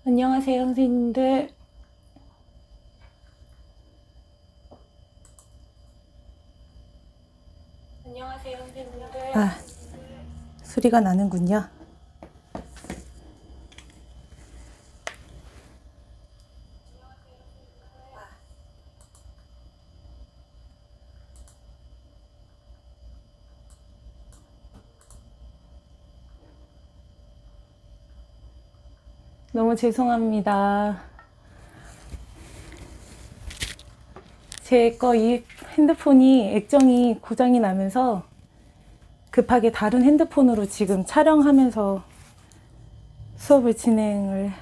안녕하세요, 선생님들. 안녕하세요, 선생님들. 소리가 나는군요. 너무 죄송합니다. 제 거 이 핸드폰이 액정이 고장이 나면서 급하게 다른 핸드폰으로 지금 촬영하면서 수업을 진행을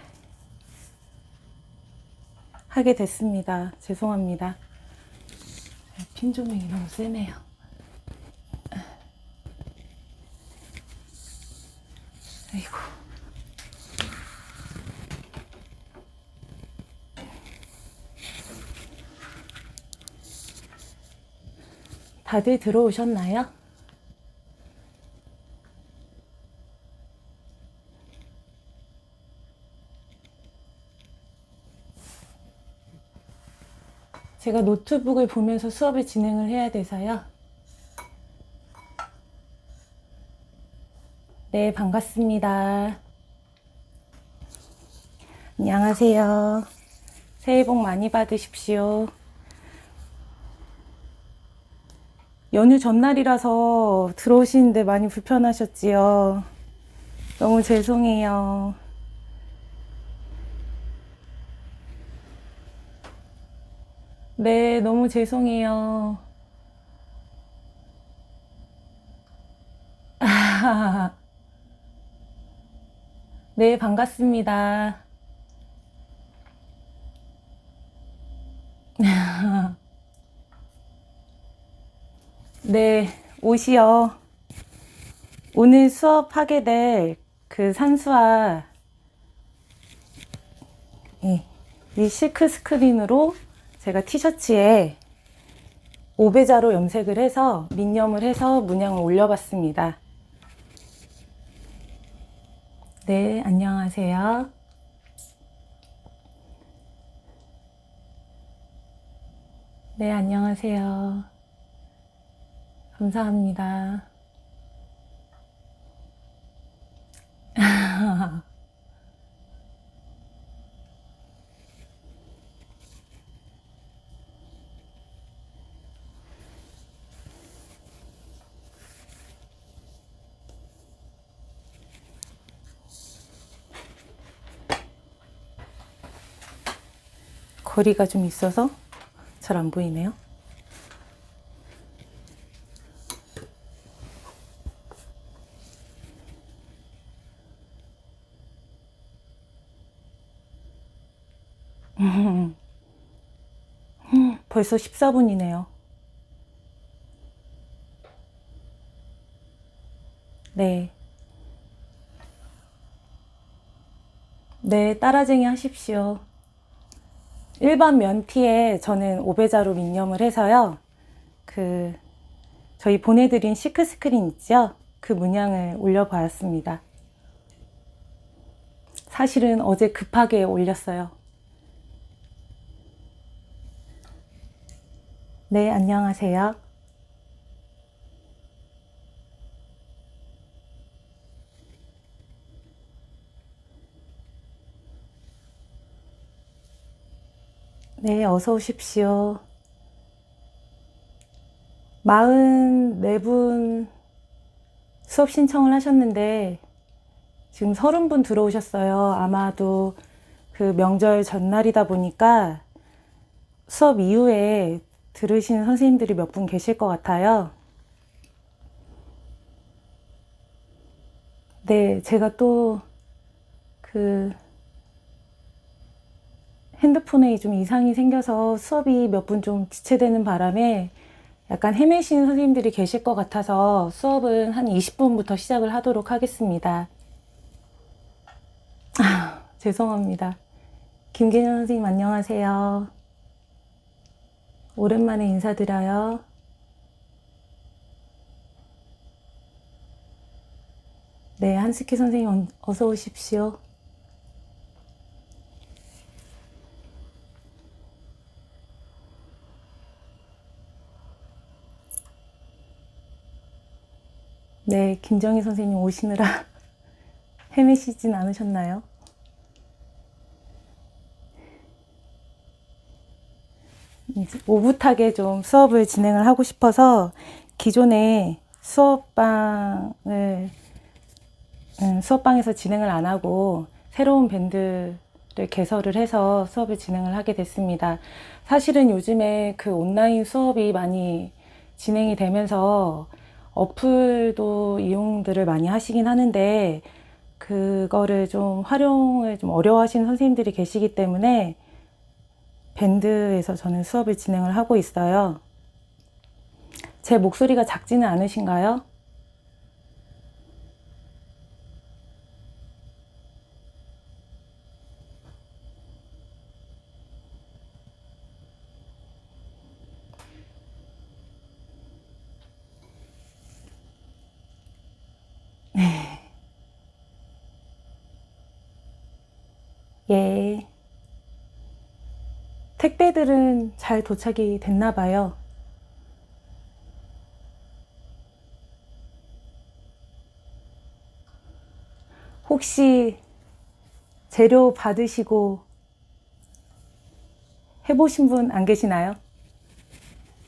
하게 됐습니다. 죄송합니다. 핀 조명이 너무 세네요. 아이고. 다들 들어오셨나요? 제가 노트북을 보면서 수업을 진행을 해야 돼서요. 네, 반갑습니다. 안녕하세요. 새해 복 많이 받으십시오. 연휴 전날이라서 들어오시는데 많이 불편하셨지요. 너무 죄송해요. 네, 너무 죄송해요. 네, 반갑습니다. 네, 옷이요. 오늘 수업하게 될 그 산수화, 이 실크 스크린으로 제가 티셔츠에 오베자로 염색을 해서 민염을 해서 문양을 올려봤습니다. 네, 안녕하세요. 네, 안녕하세요. 감사합니다. 거리가 좀 있어서 잘 안 보이네요. 벌써 14분이네요. 네. 네, 따라쟁이 하십시오. 일반 면티에 저는 오베자로 민염을 해서요. 저희 보내드린 시크 스크린 있죠? 그 문양을 올려보았습니다. 사실은 어제 급하게 올렸어요. 네, 안녕하세요. 네, 어서 오십시오. 44분 수업 신청을 하셨는데 지금 30분 들어오셨어요. 아마도 그 명절 전날이다 보니까 수업 이후에 들으시는 선생님들이 몇 분 계실 것 같아요. 네, 제가 또 핸드폰에 좀 이상이 생겨서 수업이 몇 분 좀 지체되는 바람에 약간 헤매시는 선생님들이 계실 것 같아서 수업은 한 20분부터 시작을 하도록 하겠습니다. 죄송합니다. 김계년 선생님 안녕하세요. 오랜만에 인사드려요. 네, 한스키 선생님 어서 오십시오. 네, 김정희 선생님 오시느라 헤매시진 않으셨나요? 이제 오붓하게 좀 수업을 진행을 하고 싶어서 기존에 수업방에서 진행을 안 하고 새로운 밴드를 개설을 해서 수업을 진행을 하게 됐습니다. 사실은 요즘에 그 온라인 수업이 많이 진행이 되면서 어플도 이용들을 많이 하시긴 하는데 그거를 좀 활용을 좀 어려워하시는 선생님들이 계시기 때문에 밴드에서 저는 수업을 진행을 하고 있어요. 제 목소리가 작지는 않으신가요? 예. 택배들은 잘 도착이 됐나 봐요. 혹시 재료 받으시고 해보신 분 안 계시나요?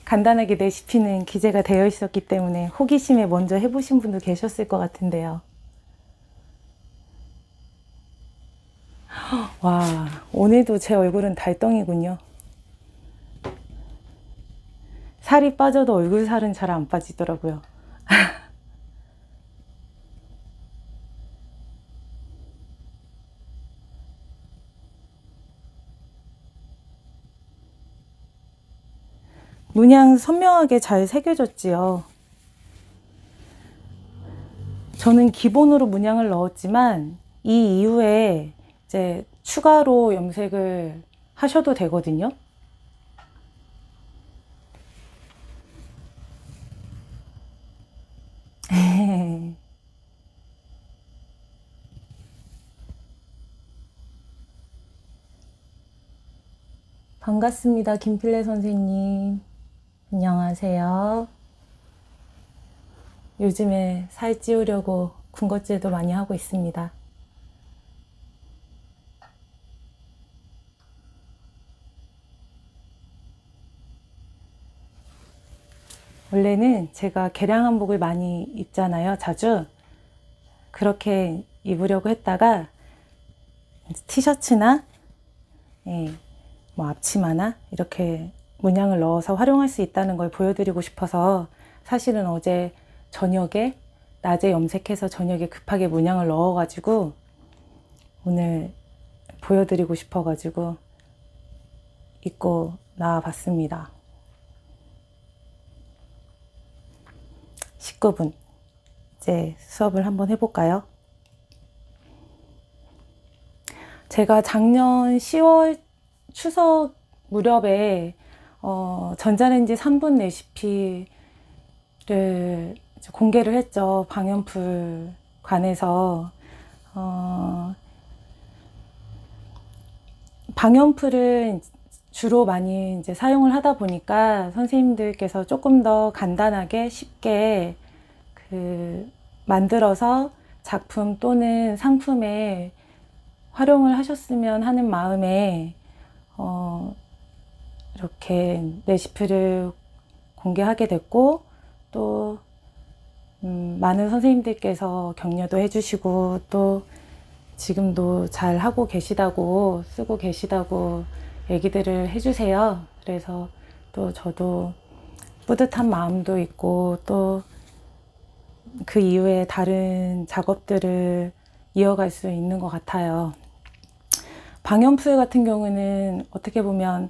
간단하게 레시피는 기재가 되어 있었기 때문에 호기심에 먼저 해보신 분도 계셨을 것 같은데요. 와, 오늘도 제 얼굴은 달덩이군요. 살이 빠져도 얼굴 살은 잘 안 빠지더라고요. 문양 선명하게 잘 새겨졌지요. 저는 기본으로 문양을 넣었지만 이 이후에 이제 추가로 염색을 하셔도 되거든요. 반갑습니다. 김필래 선생님. 안녕하세요. 요즘에 살 찌우려고 군것질도 많이 하고 있습니다. 원래는 제가 개량 한복을 많이 입잖아요. 자주. 그렇게 입으려고 했다가 티셔츠나 예, 뭐 앞치마나 이렇게 문양을 넣어서 활용할 수 있다는 걸 보여드리고 싶어서 사실은 어제 저녁에 낮에 염색해서 저녁에 급하게 문양을 넣어가지고 오늘 보여드리고 싶어가지고 입고 나와봤습니다. 19분 이제 수업을 한번 해볼까요? 제가 작년 10월 추석 무렵에 전자레인지 3분 레시피를 공개를 했죠. 방연풀 관해서. 방연풀을 주로 많이 이제 사용을 하다 보니까 선생님들께서 조금 더 간단하게 쉽게 만들어서 작품 또는 상품에 활용을 하셨으면 하는 마음에 이렇게 레시피를 공개하게 됐고 또 많은 선생님들께서 격려도 해주시고 또 지금도 잘 하고 계시다고 쓰고 계시다고 얘기들을 해주세요. 그래서 또 저도 뿌듯한 마음도 있고 또 그 이후에 다른 작업들을 이어갈 수 있는 것 같아요. 방연풀 같은 경우는 어떻게 보면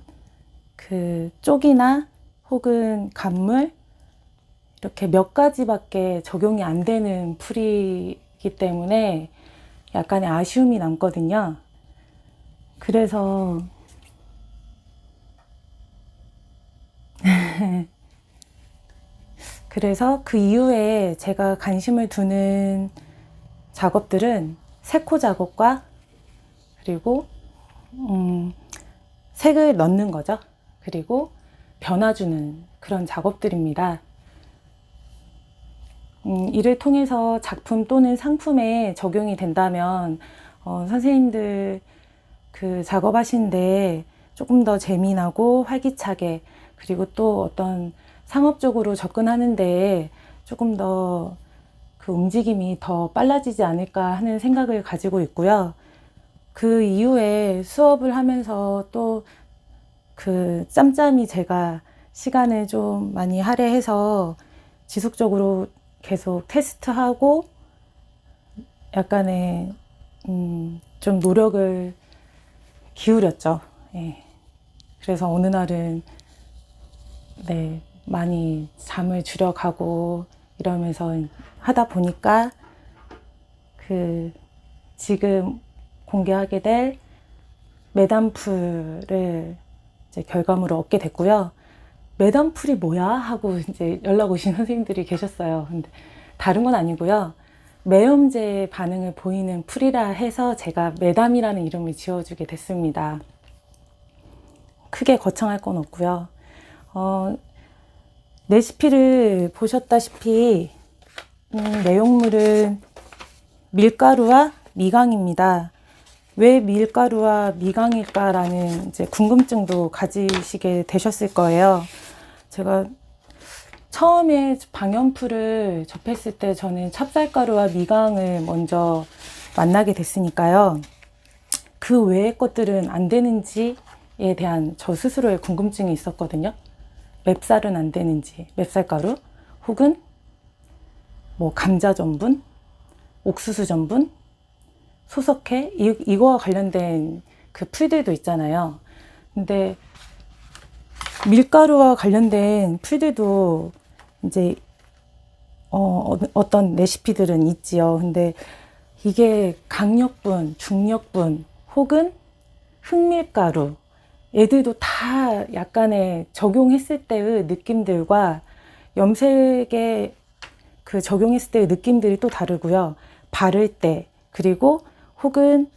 그 쪽이나 혹은 간물 이렇게 몇 가지밖에 적용이 안 되는 풀이기 때문에 약간의 아쉬움이 남거든요. 그래서 그 이후에 제가 관심을 두는 작업들은 색호 작업과 그리고 색을 넣는 거죠. 그리고 변화주는 그런 작업들입니다. 이를 통해서 작품 또는 상품에 적용이 된다면 선생님들 그 작업하시는데 조금 더 재미나고 활기차게, 그리고 또 어떤 상업적으로 접근하는데 조금 더 그 움직임이 더 빨라지지 않을까 하는 생각을 가지고 있고요. 그 이후에 수업을 하면서 또 그 짬짬이 제가 시간을 좀 많이 할애해서 지속적으로 계속 테스트하고 약간의 좀 노력을 기울였죠. 예. 그래서 어느 날은 네, 많이 잠을 줄여가고 이러면서 하다 보니까 그 지금 공개하게 될 매단풀을 이제 결과물을 얻게 됐고요. 매단풀이 뭐야? 하고 이제 연락 오신 선생님들이 계셨어요. 근데 다른 건 아니고요. 매염제 반응을 보이는 풀이라 해서 제가 매담이라는 이름을 지어주게 됐습니다. 크게 거창할 건 없고요. 레시피를 보셨다시피 내용물은 밀가루와 미강입니다. 왜 밀가루와 미강일까라는 이제 궁금증도 가지시게 되셨을 거예요. 제가 처음에 방염풀을 접했을 때 저는 찹쌀가루와 미강을 먼저 만나게 됐으니까요. 그 외의 것들은 안 되는지에 대한 저 스스로의 궁금증이 있었거든요. 맵쌀은 안 되는지, 맵쌀가루 혹은 뭐 감자 전분, 옥수수 전분, 소석회 이거와 관련된 그 풀들도 있잖아요. 근데 밀가루와 관련된 풀들도 이제 어떤 레시피들은 있지요. 근데 이게 강력분, 중력분 혹은 흑밀가루, 얘들도 다 약간의 적용했을 때의 느낌들과 염색에 그 적용했을 때의 느낌들이 또 다르고요. 바를 때, 그리고 혹은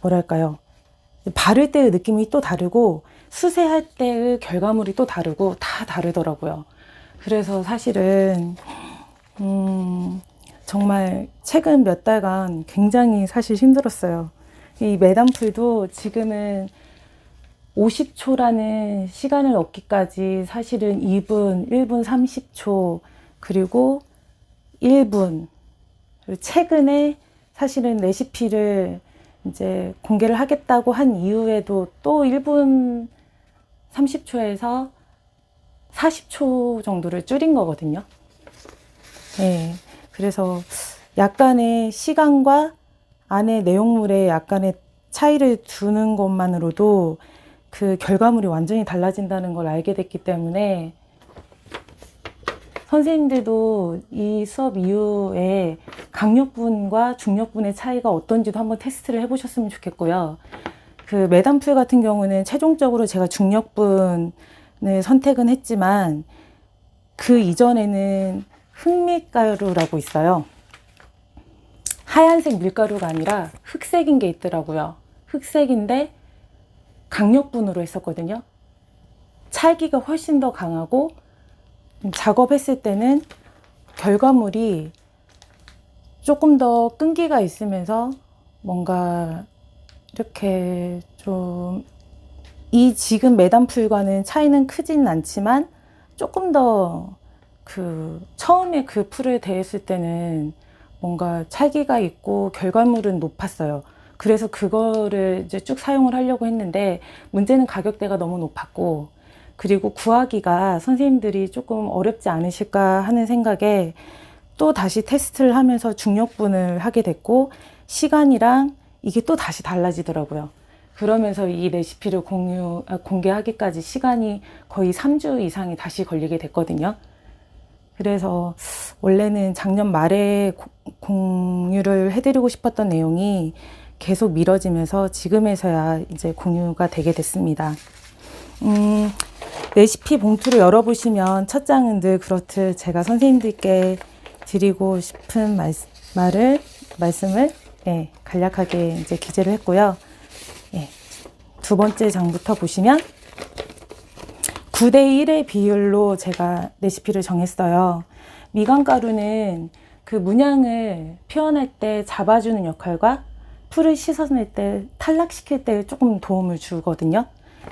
뭐랄까요, 바를 때의 느낌이 또 다르고 수세할 때의 결과물이 또 다르고 다 다르더라고요. 그래서 사실은 정말 최근 몇 달간 굉장히 사실 힘들었어요. 이 매단풀도 지금은 50초라는 시간을 얻기까지 사실은 2분, 1분 30초, 그리고 1분, 그리고 최근에 사실은 레시피를 이제 공개를 하겠다고 한 이후에도 또 1분 30초에서 40초 정도를 줄인 거거든요. 네, 그래서 약간의 시간과 안에 내용물에 약간의 차이를 두는 것만으로도 그 결과물이 완전히 달라진다는 걸 알게 됐기 때문에 선생님들도 이 수업 이후에 강력분과 중력분의 차이가 어떤지도 한번 테스트를 해보셨으면 좋겠고요. 그 매단풀 같은 경우는 최종적으로 제가 중력분을 선택은 했지만 그 이전에는 흑밀가루라고 있어요. 하얀색 밀가루가 아니라 흑색인 게 있더라고요. 흑색인데 강력분으로 했었거든요. 찰기가 훨씬 더 강하고 작업했을 때는 결과물이 조금 더 끈기가 있으면서 뭔가 이렇게 좀 이 지금 매단풀과는 차이는 크지는 않지만 조금 더 그 처음에 그 풀을 대했을 때는 뭔가 찰기가 있고 결과물은 높았어요. 그래서 그거를 이제 쭉 사용을 하려고 했는데 문제는 가격대가 너무 높았고, 그리고 구하기가 선생님들이 조금 어렵지 않으실까 하는 생각에 또 다시 테스트를 하면서 중력분을 하게 됐고, 시간이랑 이게 또 다시 달라지더라고요. 그러면서 이 레시피를 공개하기까지 시간이 거의 3주 이상이 다시 걸리게 됐거든요. 그래서 원래는 작년 말에 공유를 해드리고 싶었던 내용이 계속 미뤄지면서 지금에서야 이제 공유가 되게 됐습니다. 레시피 봉투를 열어보시면 첫 장은 늘 그렇듯 제가 선생님들께 드리고 싶은 말씀을 간략하게 이제 기재를 했고요. 두 번째 장부터 보시면 9대 1의 비율로 제가 레시피를 정했어요. 미간가루는 그 문양을 표현할 때 잡아주는 역할과 풀을 씻어낼 때, 탈락시킬 때 조금 도움을 주거든요.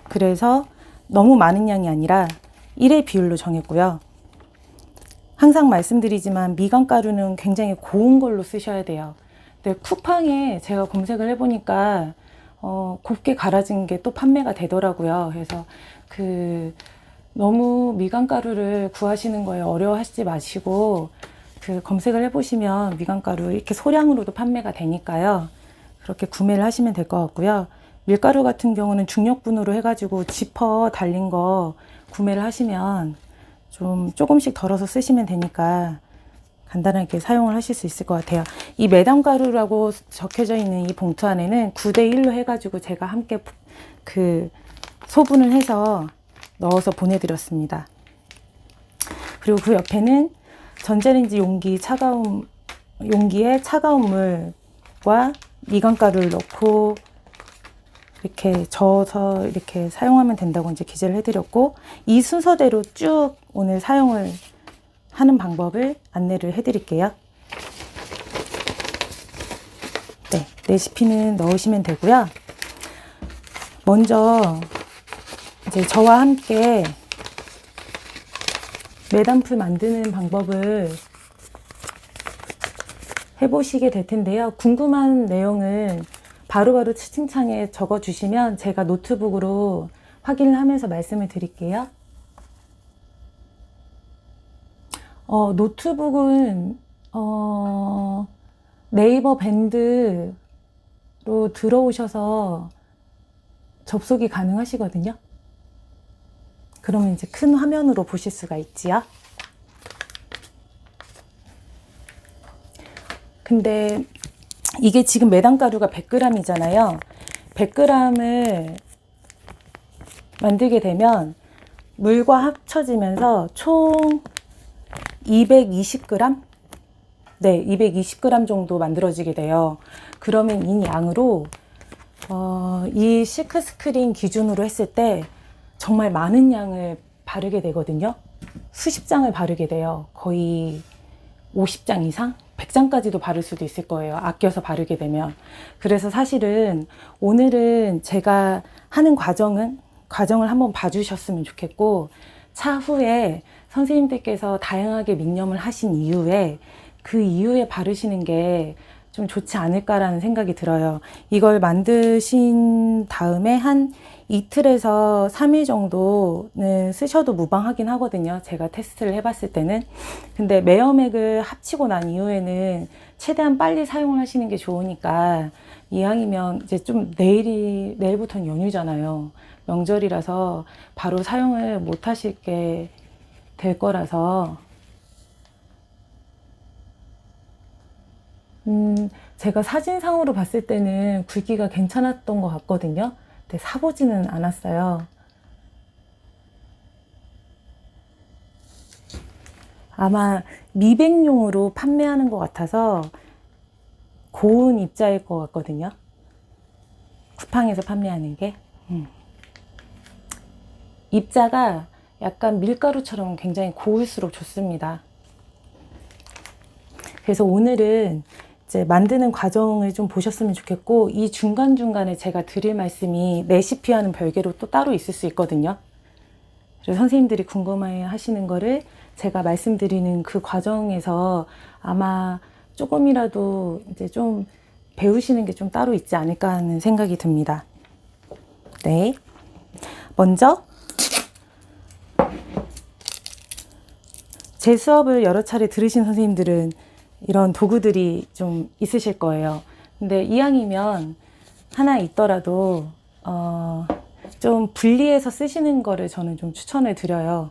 그래서 너무 많은 양이 아니라 1의 비율로 정했고요. 항상 말씀드리지만 미간가루는 굉장히 고운 걸로 쓰셔야 돼요. 근데 쿠팡에 제가 검색을 해보니까 곱게 갈아진 게 또 판매가 되더라고요. 그래서 너무 미간가루를 구하시는 거에 어려워하시지 마시고 검색을 해보시면 미간가루 이렇게 소량으로도 판매가 되니까요. 그렇게 구매를 하시면 될 것 같고요. 밀가루 같은 경우는 중력분으로 해가지고 지퍼 달린 거 구매를 하시면 좀 조금씩 덜어서 쓰시면 되니까 간단하게 사용을 하실 수 있을 것 같아요. 이 매담가루라고 적혀져 있는 이 봉투 안에는 9대1로 해가지고 제가 함께 소분을 해서 넣어서 보내드렸습니다. 그리고 그 옆에는 전자레인지 용기에 차가운 물과 미간가루를 넣고 이렇게 저어서 이렇게 사용하면 된다고 이제 기재를 해드렸고, 이 순서대로 쭉 오늘 사용을 하는 방법을 안내를 해드릴게요. 네, 레시피는 넣으시면 되고요. 먼저 이제 저와 함께 매단풀 만드는 방법을 해보시게 될 텐데요. 궁금한 내용을 바로바로 채팅창에 적어주시면 제가 노트북으로 확인을 하면서 말씀을 드릴게요. 노트북은 네이버 밴드로 들어오셔서 접속이 가능하시거든요. 그러면 이제 큰 화면으로 보실 수가 있지요. 근데 이게 지금 매단가루가 100g이잖아요. 100g을 만들게 되면 물과 합쳐지면서 총 220g? 네, 220g 정도 만들어지게 돼요. 그러면 이 양으로 이 실크스크린 기준으로 했을 때 정말 많은 양을 바르게 되거든요. 수십 장을 바르게 돼요. 거의 50장 이상? 100장까지도 바를 수도 있을 거예요. 아껴서 바르게 되면. 그래서 사실은 오늘은 제가 하는 과정을 한번 봐주셨으면 좋겠고, 차후에 선생님들께서 다양하게 믹념을 하신 이후에 그 이후에 바르시는 게 좀 좋지 않을까라는 생각이 들어요. 이걸 만드신 다음에 한 이틀에서 3일 정도는 쓰셔도 무방하긴 하거든요. 제가 테스트를 해봤을 때는. 근데 매염액을 합치고 난 이후에는 최대한 빨리 사용을 하시는 게 좋으니까, 이왕이면 이제 좀 내일부터는 연휴잖아요. 명절이라서 바로 사용을 못 하시게 될 거라서, 제가 사진상으로 봤을 때는 굵기가 괜찮았던 것 같거든요. 근데 사보지는 않았어요. 아마 미백용으로 판매하는 것 같아서 고운 입자일 것 같거든요. 쿠팡에서 판매하는 게. 입자가 약간 밀가루처럼 굉장히 고울수록 좋습니다. 그래서 오늘은 이제 만드는 과정을 좀 보셨으면 좋겠고, 이 중간중간에 제가 드릴 말씀이 레시피와는 별개로 또 따로 있을 수 있거든요. 그래서 선생님들이 궁금해 하시는 거를 제가 말씀드리는 그 과정에서 아마 조금이라도 이제 좀 배우시는 게 좀 따로 있지 않을까 하는 생각이 듭니다. 네. 먼저 제 수업을 여러 차례 들으신 선생님들은 이런 도구들이 좀 있으실 거예요. 근데 이왕이면 하나 있더라도 좀 분리해서 쓰시는 거를 저는 좀 추천을 드려요.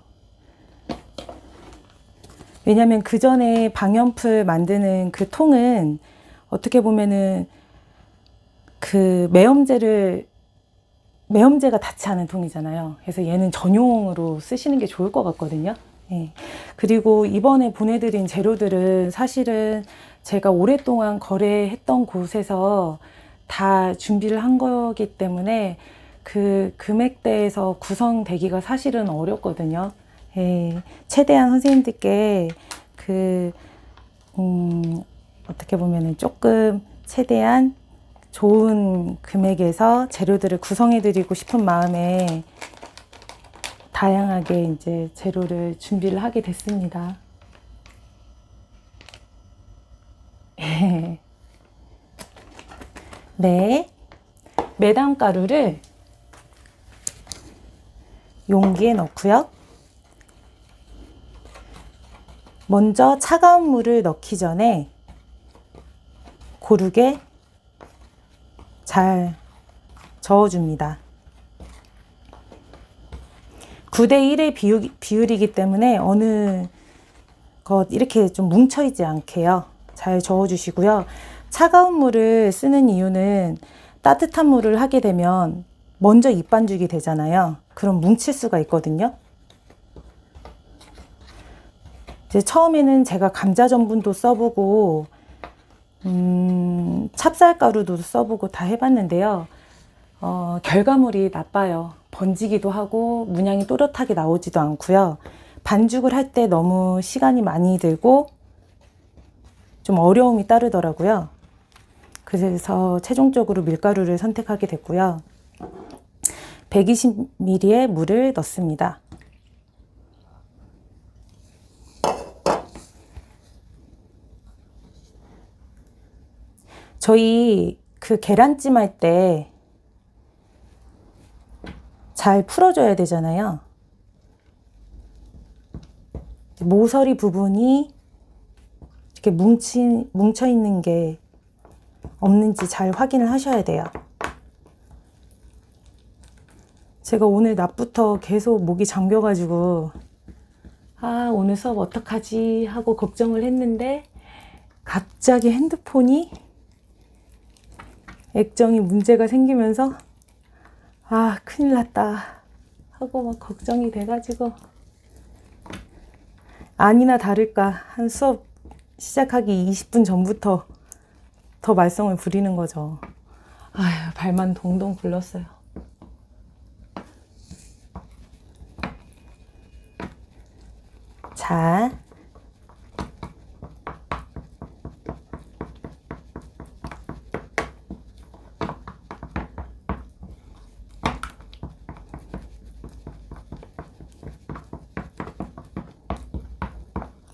왜냐면 그 전에 방염풀 만드는 그 통은 어떻게 보면은 그 매염제가 닿지 않은 통이잖아요. 그래서 얘는 전용으로 쓰시는 게 좋을 것 같거든요. 예. 그리고 이번에 보내드린 재료들은 사실은 제가 오랫동안 거래했던 곳에서 다 준비를 한 거기 때문에 그 금액대에서 구성되기가 사실은 어렵거든요. 예. 최대한 선생님들께 어떻게 보면은 조금 최대한 좋은 금액에서 재료들을 구성해 드리고 싶은 마음에 다양하게 이제 재료를 준비를 하게 됐습니다. 네. 매당 가루를 용기에 넣고요. 먼저 차가운 물을 넣기 전에 고르게 잘 저어줍니다. 9대1의 비율이기 때문에 어느 것 이렇게 좀 뭉쳐있지 않게요. 잘 저어주시고요. 차가운 물을 쓰는 이유는 따뜻한 물을 하게 되면 먼저 입 반죽이 되잖아요. 그럼 뭉칠 수가 있거든요. 이제 처음에는 제가 감자 전분도 써보고 찹쌀가루도 써보고 다 해봤는데요. 결과물이 나빠요. 번지기도 하고 문양이 또렷하게 나오지도 않고요. 반죽을 할 때 너무 시간이 많이 들고 좀 어려움이 따르더라고요. 그래서 최종적으로 밀가루를 선택하게 됐고요. 120ml의 물을 넣습니다. 저희 그 계란찜 할 때 잘 풀어줘야 되잖아요. 모서리 부분이 이렇게 뭉쳐 있는 게 없는지 잘 확인을 하셔야 돼요. 제가 오늘 낮부터 계속 목이 잠겨가지고 오늘 수업 어떡하지 하고 걱정을 했는데 갑자기 핸드폰이 액정이 문제가 생기면서 큰일 났다 하고 막 걱정이 돼가지고 아니나 다를까 한 수업 시작하기 20분 전부터 더 말썽을 부리는 거죠. 발만 동동 굴렀어요. 자,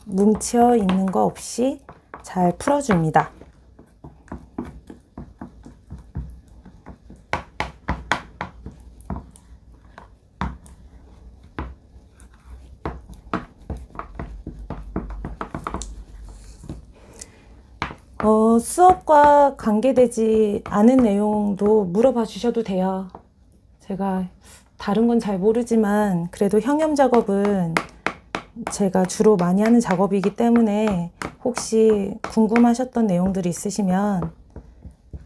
뭉쳐 있는 거 없이 잘 풀어줍니다. 수업과 관계되지 않은 내용도 물어봐 주셔도 돼요. 제가 다른 건 잘 모르지만 그래도 형염 작업은 제가 주로 많이 하는 작업이기 때문에 혹시 궁금하셨던 내용들이 있으시면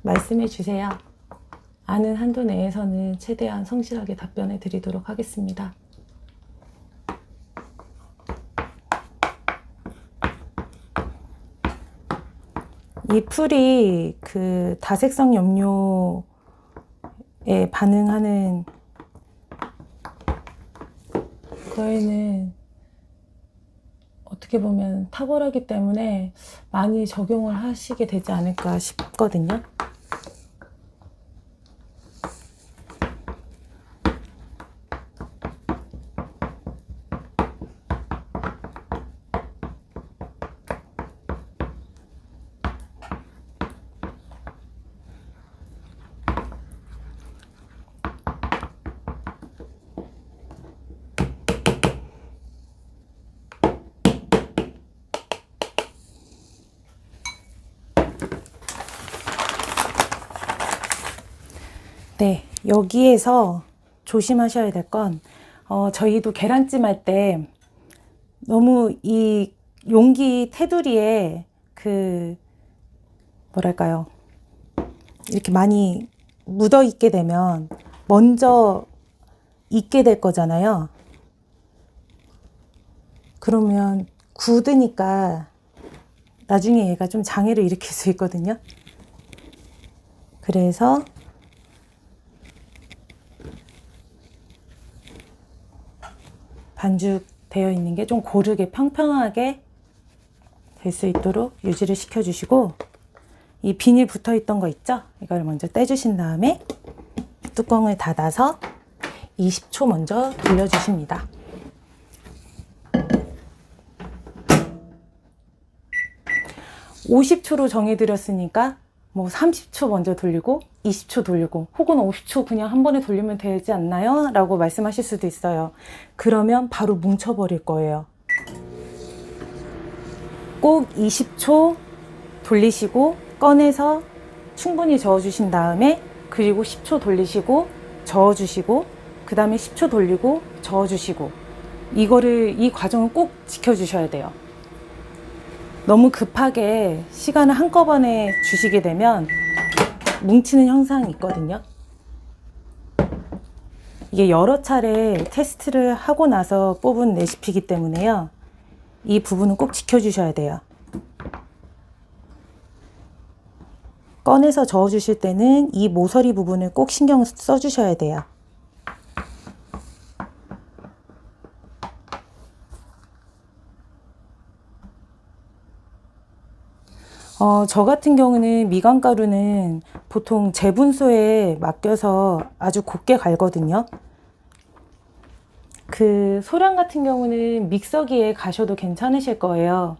말씀해 주세요. 아는 한도 내에서는 최대한 성실하게 답변해 드리도록 하겠습니다. 이 풀이 그 다색성 염료에 반응하는 거에는 어떻게 보면 탁월하기 때문에 많이 적용을 하시게 되지 않을까 싶거든요. 네, 여기에서 조심하셔야 될 건 저희도 계란찜 할 때 너무 이 용기 테두리에 뭐랄까요, 이렇게 많이 묻어 있게 되면 먼저 익게 될 거잖아요. 그러면 굳으니까 나중에 얘가 좀 장애를 일으킬 수 있거든요. 그래서 반죽되어 있는 게 좀 고르게 평평하게 될 수 있도록 유지를 시켜주시고, 이 비닐 붙어 있던 거 있죠? 이걸 먼저 떼주신 다음에 뚜껑을 닫아서 20초 먼저 돌려주십니다. (50초로) 정해드렸으니까 뭐 30초 먼저 돌리고 20초 돌리고 혹은 50초 그냥 한 번에 돌리면 되지 않나요? 라고 말씀하실 수도 있어요. 그러면 바로 뭉쳐버릴 거예요. 꼭 20초 돌리시고 꺼내서 충분히 저어주신 다음에, 그리고 10초 돌리시고 저어주시고, 그 다음에 10초 돌리고 저어주시고, 이 과정을 꼭 지켜주셔야 돼요. 너무 급하게 시간을 한꺼번에 주시게 되면 뭉치는 현상이 있거든요. 이게 여러 차례 테스트를 하고 나서 뽑은 레시피이기 때문에요. 이 부분은 꼭 지켜주셔야 돼요. 꺼내서 저어주실 때는 이 모서리 부분을 꼭 신경 써주셔야 돼요. 저 같은 경우는 미간가루는 보통 재분소에 맡겨서 아주 곱게 갈거든요. 그 소량 같은 경우는 믹서기에 가셔도 괜찮으실 거예요.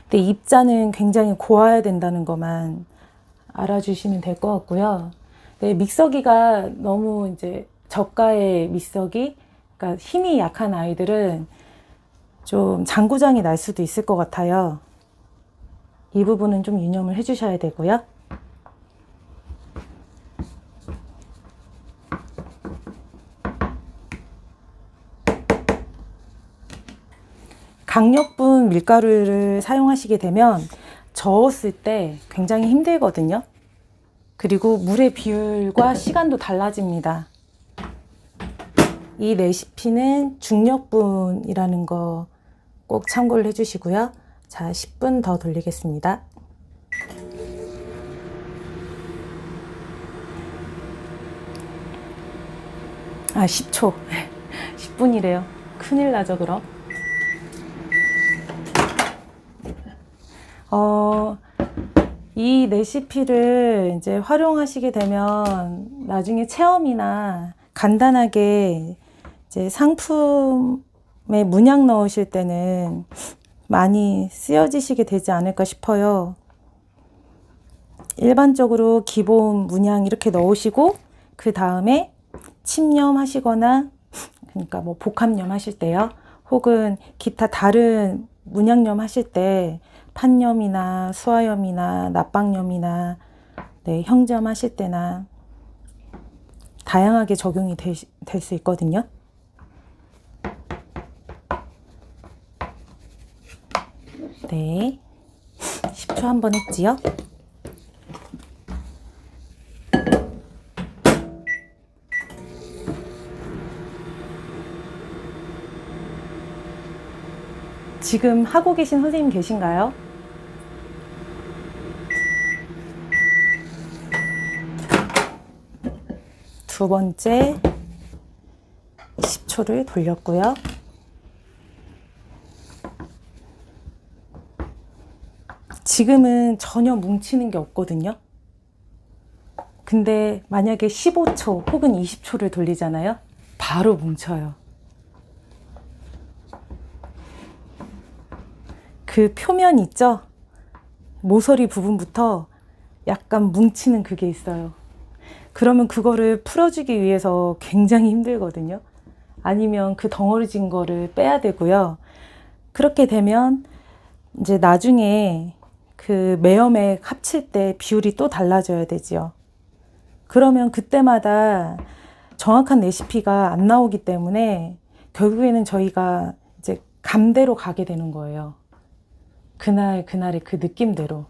근데 입자는 굉장히 고와야 된다는 것만 알아주시면 될 것 같고요. 네, 믹서기가 너무 이제 저가의 믹서기, 그러니까 힘이 약한 아이들은 좀 장고장이 날 수도 있을 것 같아요. 이 부분은 좀 유념을 해주셔야 되고요. 강력분 밀가루를 사용하시게 되면 저었을 때 굉장히 힘들거든요. 그리고 물의 비율과 시간도 달라집니다. 이 레시피는 중력분이라는 거 꼭 참고를 해주시고요. 자, 10분 더 돌리겠습니다. 아, 10초. 10분이래요. 큰일 나죠, 그럼. 이 레시피를 이제 활용하시게 되면 나중에 체험이나 간단하게 이제 상품에 문양 넣으실 때는 많이 쓰여지시게 되지 않을까 싶어요. 일반적으로 기본 문양 이렇게 넣으시고, 그 다음에 침염 하시거나, 그러니까 뭐 복합염 하실 때요, 혹은 기타 다른 문양염 하실 때 판염이나 수화염이나 납방염이나 형점 하실 때나 다양하게 적용이 될 수 있거든요. 네, 10초 한 번 했지요. 지금 하고 계신 선생님 계신가요? 두 번째 10초를 돌렸고요. 지금은 전혀 뭉치는 게 없거든요. 근데 만약에 15초 혹은 20초를 돌리잖아요. 바로 뭉쳐요. 그 표면 있죠? 모서리 부분부터 약간 뭉치는 그게 있어요. 그러면 그거를 풀어주기 위해서 굉장히 힘들거든요. 아니면 그 덩어리진 거를 빼야 되고요. 그렇게 되면 이제 나중에 그 매염액 합칠 때 비율이 또 달라져야 되지요. 그러면 그때마다 정확한 레시피가 안 나오기 때문에 결국에는 저희가 이제 감대로 가게 되는 거예요. 그날의 그 느낌대로.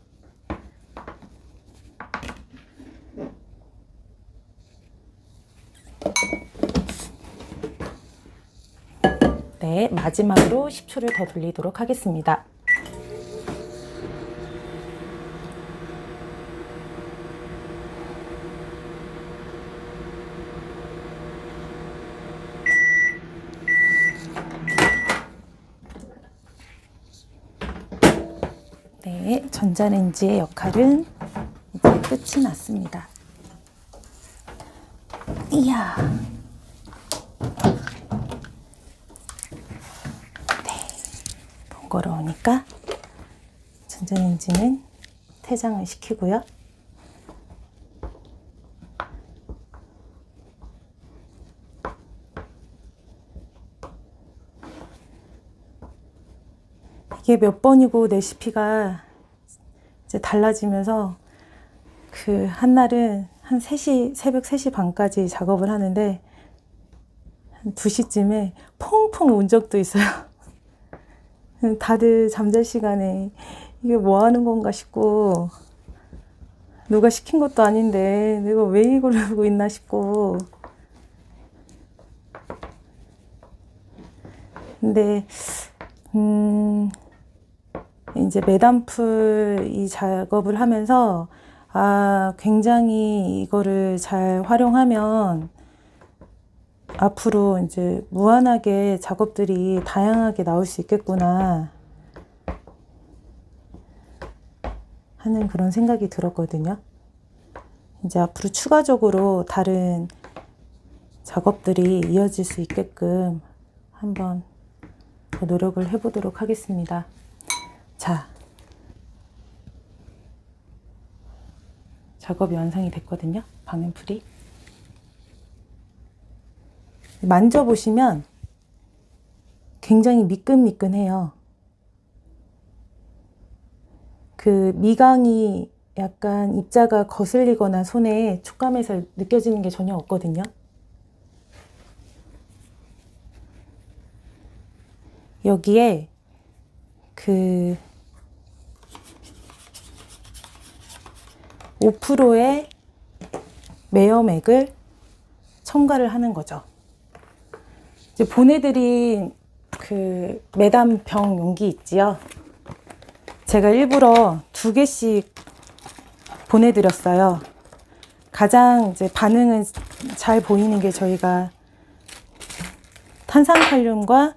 네, 마지막으로 10초를 더 돌리도록 하겠습니다. 전자레인지의 역할은 이제 끝이 났습니다. 이야. 네. 번거로우니까 전자레인지는 퇴장을 시키고요. 이게 몇 번이고 레시피가 이제 달라지면서 그 한날은 한 3시, 새벽 3시 반까지 작업을 하는데 한 2시쯤에 퐁퐁 운 적도 있어요. 다들 잠잘 시간에 이게 뭐 하는 건가 싶고, 누가 시킨 것도 아닌데 내가 왜 이걸 하고 있나 싶고. 근데 이제 매단풀 이 작업을 하면서 굉장히 이거를 잘 활용하면 앞으로 이제 무한하게 작업들이 다양하게 나올 수 있겠구나 하는 그런 생각이 들었거든요. 이제 앞으로 추가적으로 다른 작업들이 이어질 수 있게끔 한번 더 노력을 해보도록 하겠습니다. 자, 작업이 완성이 됐거든요. 방음풀이. 만져보시면 굉장히 미끈미끈해요. 그 미강이 약간 입자가 거슬리거나 손에 촉감에서 느껴지는 게 전혀 없거든요. 여기에 그 5%의 매염액을 첨가를 하는 거죠. 이제 보내드린 그 매담병 용기 있지요. 제가 일부러 2개씩 보내드렸어요. 가장 이제 반응은 잘 보이는 게 저희가 탄산칼륨과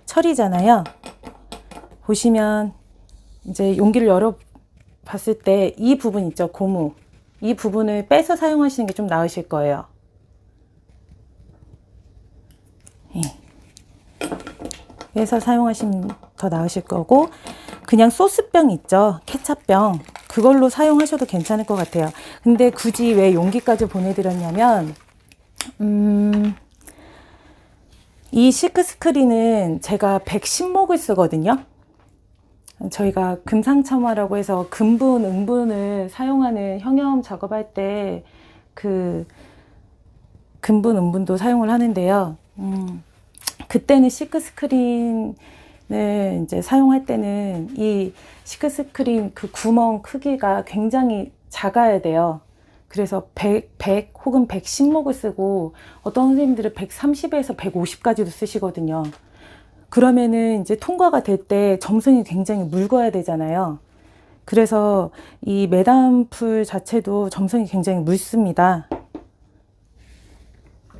철이잖아요. 보시면 이제 용기를 열어 봤을 때 이 부분 있죠, 고무. 이 부분을 빼서 사용하시는 게 좀 나으실 거예요. 빼서 사용하시면 더 나으실 거고, 그냥 소스병 있죠, 케찹병. 그걸로 사용하셔도 괜찮을 것 같아요. 근데 굳이 왜 용기까지 보내드렸냐면 이 실크 스크린은 제가 110목을 쓰거든요. 저희가 금상첨화라고 해서 금분, 음분을 사용하는 형형 작업할 때 그 금분, 음분도 사용을 하는데요. 그때는 실크 스크린을 이제 사용할 때는 이 실크 스크린 그 구멍 크기가 굉장히 작아야 돼요. 그래서 100 혹은 110목을 쓰고 어떤 선생님들은 130에서 150까지도 쓰시거든요. 그러면은 이제 통과가 될 때 점성이 굉장히 묽어야 되잖아요. 그래서 이 매단풀 자체도 점성이 굉장히 묽습니다.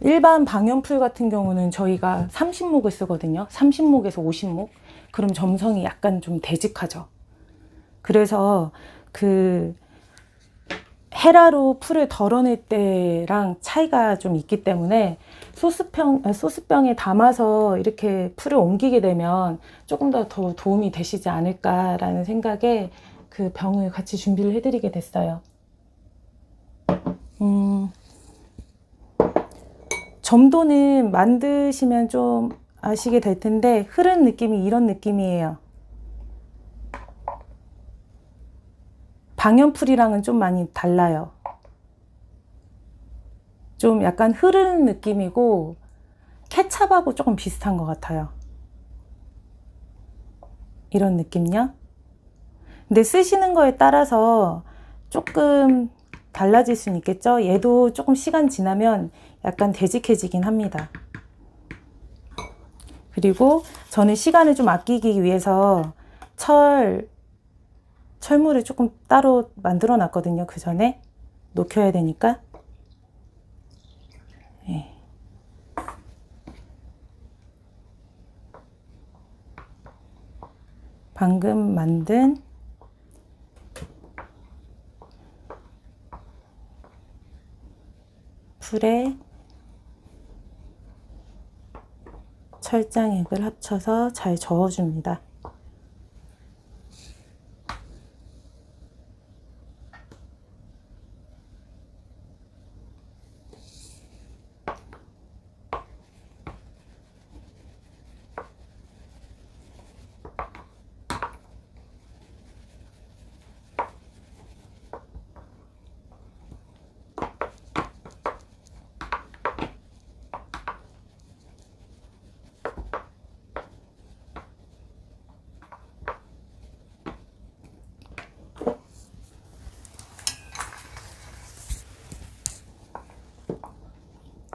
일반 방염풀 같은 경우는 저희가 30목을 쓰거든요. 30목에서 50목. 그럼 점성이 약간 좀 되직하죠. 그래서 그 헤라로 풀을 덜어낼 때랑 차이가 좀 있기 때문에 소스병에 담아서 이렇게 풀을 옮기게 되면 조금 더 도움이 되시지 않을까라는 생각에 그 병을 같이 준비를 해드리게 됐어요. 점도는 만드시면 좀 아시게 될 텐데 흐르는 느낌이 이런 느낌이에요. 방염풀이랑은 좀 많이 달라요. 좀 약간 흐르는 느낌이고 케찹하고 조금 비슷한 것 같아요. 이런 느낌요. 근데 쓰시는 거에 따라서 조금 달라질 수는 있겠죠. 얘도 조금 시간 지나면 약간 되직해지긴 합니다. 그리고 저는 시간을 좀 아끼기 위해서 철물을 조금 따로 만들어 놨거든요. 그 전에 녹여야 되니까. 네. 방금 만든 풀에 철장액을 합쳐서 잘 저어줍니다.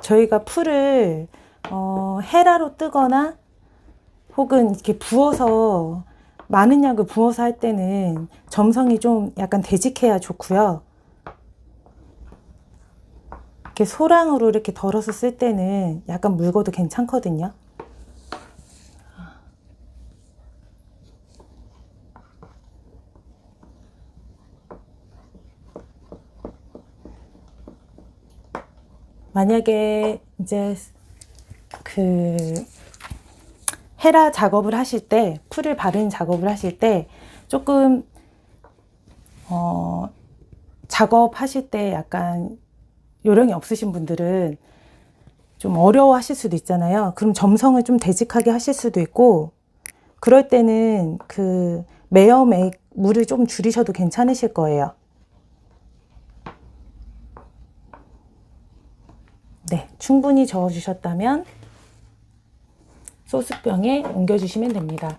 저희가 풀을 헤라로 뜨거나 혹은 이렇게 부어서 많은 양을 부어서 할 때는 점성이 좀 약간 되직해야 좋고요. 이렇게 소량으로 이렇게 덜어서 쓸 때는 약간 묽어도 괜찮거든요. 만약에 이제 그 헤라 작업을 하실 때, 풀을 바르는 작업을 하실 때 조금 작업하실 때 약간 요령이 없으신 분들은 좀 어려워 하실 수도 있잖아요. 그럼 점성을 좀 되직하게 하실 수도 있고, 그럴 때는 그 매염액 물을 좀 줄이셔도 괜찮으실 거예요. 네, 충분히 저어주셨다면 소스병에 옮겨주시면 됩니다.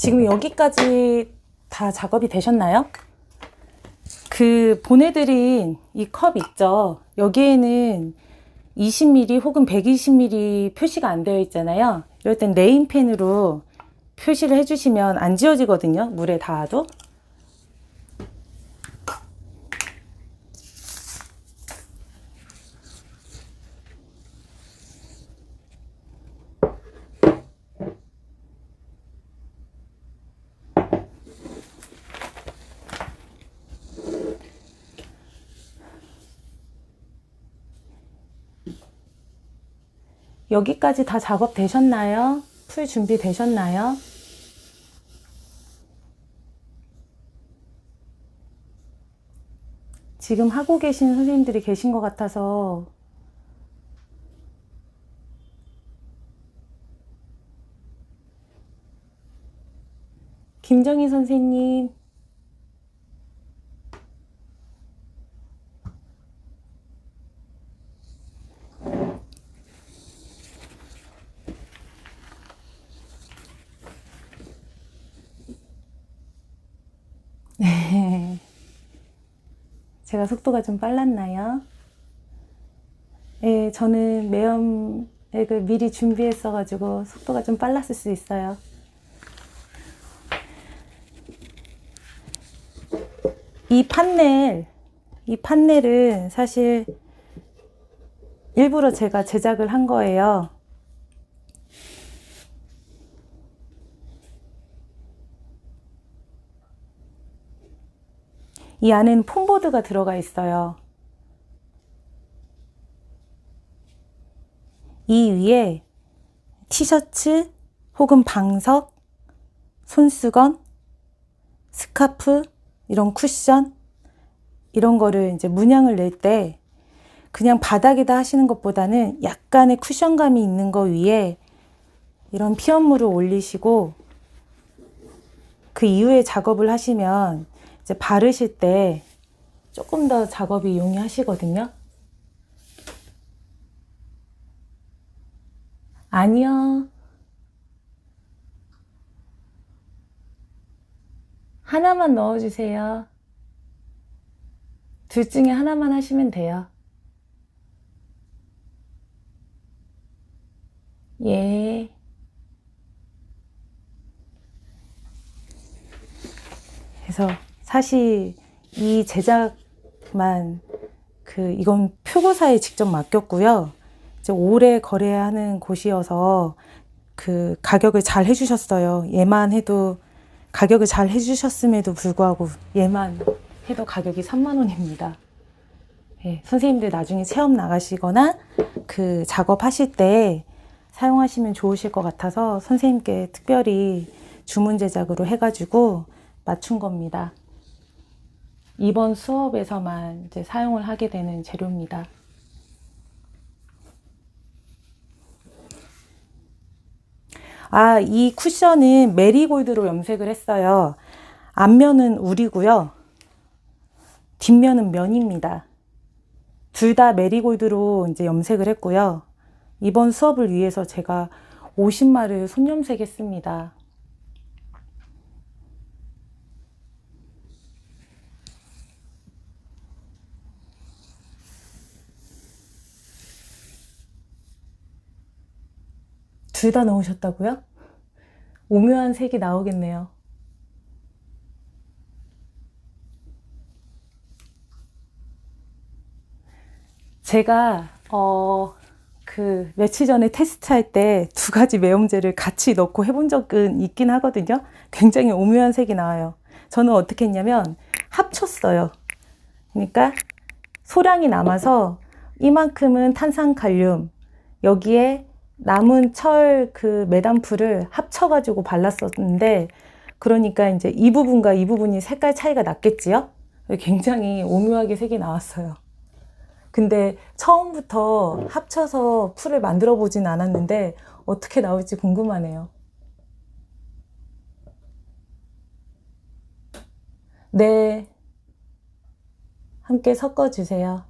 지금 여기까지 다 작업이 되셨나요? 그 보내드린 이 컵 있죠? 여기에는 20ml 혹은 120ml 표시가 안 되어 있잖아요. 이럴 땐 네임펜으로 표시를 해주시면 안 지워지거든요. 물에 닿아도. 여기까지 다 작업 되셨나요? 풀 준비 되셨나요? 지금 하고 계신 선생님들이 계신 것 같아서 김정희 선생님, 네. 제가 속도가 좀 빨랐나요? 네, 저는 매염액을 미리 준비했어가지고 속도가 좀 빨랐을 수 있어요. 이 판넬은 사실 일부러 제가 제작을 한 거예요. 이 안에는 폼보드가 들어가 있어요. 이 위에 티셔츠 혹은 방석, 손수건, 스카프, 이런 쿠션, 이런 거를 이제 문양을 낼 때 그냥 바닥에다 하시는 것보다는 약간의 쿠션감이 있는 거 위에 이런 피연물을 올리시고 그 이후에 작업을 하시면 이제 바르실 때 조금 더 작업이 용이하시거든요. 아니요. 하나만 넣어주세요. 둘 중에 하나만 하시면 돼요. 예. 그래서 사실 이 제작만 이건 표고사에 직접 맡겼고요. 이제 오래 거래하는 곳이어서 가격을 잘 해주셨어요. 얘만 해도 가격을 잘 해주셨음에도 불구하고 얘만 해도 가격이 3만 원입니다. 네, 선생님들 나중에 체험 나가시거나 작업하실 때 사용하시면 좋으실 것 같아서 선생님께 특별히 주문 제작으로 해가지고 맞춘 겁니다. 이번 수업에서만 이제 사용을 하게 되는 재료입니다. 이 쿠션은 메리골드로 염색을 했어요. 앞면은 울이고요. 뒷면은 면입니다. 둘 다 메리골드로 이제 염색을 했고요. 이번 수업을 위해서 제가 50마를 손염색했습니다. 둘 다 넣으셨다고요? 오묘한 색이 나오겠네요. 제가 며칠 전에 테스트할 때 두 가지 매염제를 같이 넣고 해본 적은 있긴 하거든요. 굉장히 오묘한 색이 나와요. 저는 어떻게 했냐면 합쳤어요. 그러니까 소량이 남아서 이만큼은 탄산칼륨, 여기에 남은 철 메단풀을 합쳐가지고 발랐었는데, 그러니까 이제 이 부분과 이 부분이 색깔 차이가 났겠지요? 굉장히 오묘하게 색이 나왔어요. 근데 처음부터 합쳐서 풀을 만들어 보진 않았는데 어떻게 나올지 궁금하네요. 네, 함께 섞어 주세요.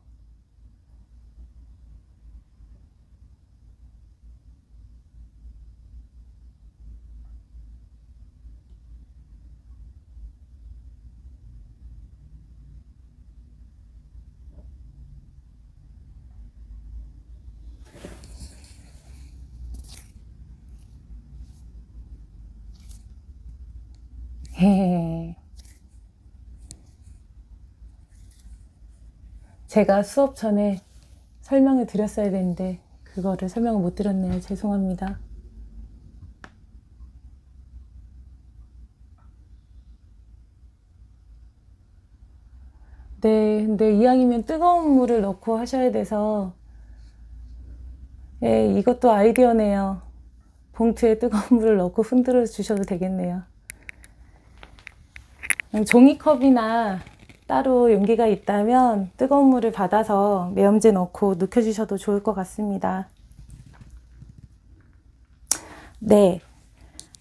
제가 수업 전에 설명을 드렸어야 되는데 그거를 설명을 못 드렸네요. 죄송합니다. 네, 근데 이왕이면 뜨거운 물을 넣고 하셔야 돼서, 예, 이것도 아이디어네요. 봉투에 뜨거운 물을 넣고 흔들어 주셔도 되겠네요. 종이컵이나 따로 용기가 있다면 뜨거운 물을 받아서 매염제 넣고 눕혀주셔도 좋을 것 같습니다. 네,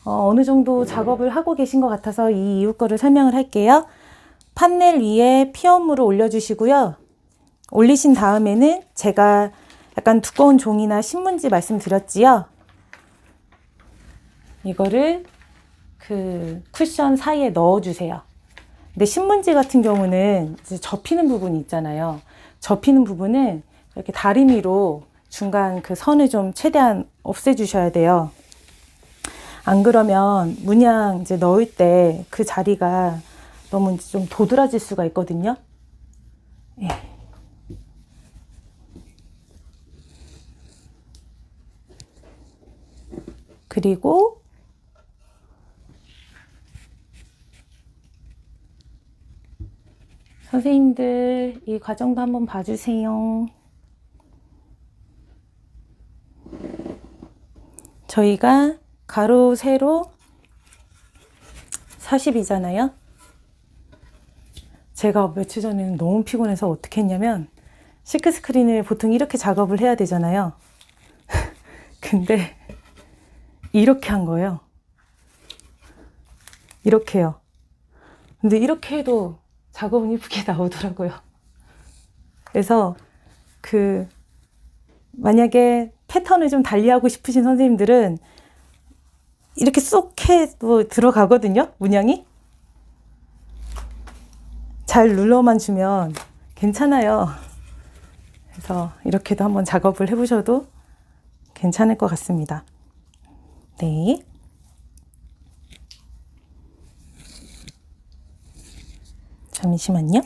어느 정도 작업을 하고 계신 것 같아서 이 이후 거를 설명을 할게요. 판넬 위에 피어물을 올려주시고요. 올리신 다음에는 제가 약간 두꺼운 종이나 신문지 말씀드렸지요. 이거를 쿠션 사이에 넣어주세요. 근데 신문지 같은 경우는 이제 접히는 부분이 있잖아요. 접히는 부분은 이렇게 다리미로 중간 선을 좀 최대한 없애주셔야 돼요. 안 그러면 문양 이제 넣을 때 그 자리가 너무 좀 도드라질 수가 있거든요. 예. 그리고 선생님들 이 과정도 한번 봐주세요. 저희가 가로 세로 40이잖아요. 제가 며칠 전에는 너무 피곤해서 어떻게 했냐면 실크 스크린을 보통 이렇게 작업을 해야 되잖아요. 근데 이렇게 한 거예요. 이렇게요. 근데 이렇게 해도 작업은 이쁘게 나오더라고요. 그래서 만약에 패턴을 좀 달리하고 싶으신 선생님들은 이렇게 쏙 해도 들어가거든요, 문양이. 잘 눌러만 주면 괜찮아요. 그래서 이렇게도 한번 작업을 해보셔도 괜찮을 것 같습니다. 네. 잠시만요.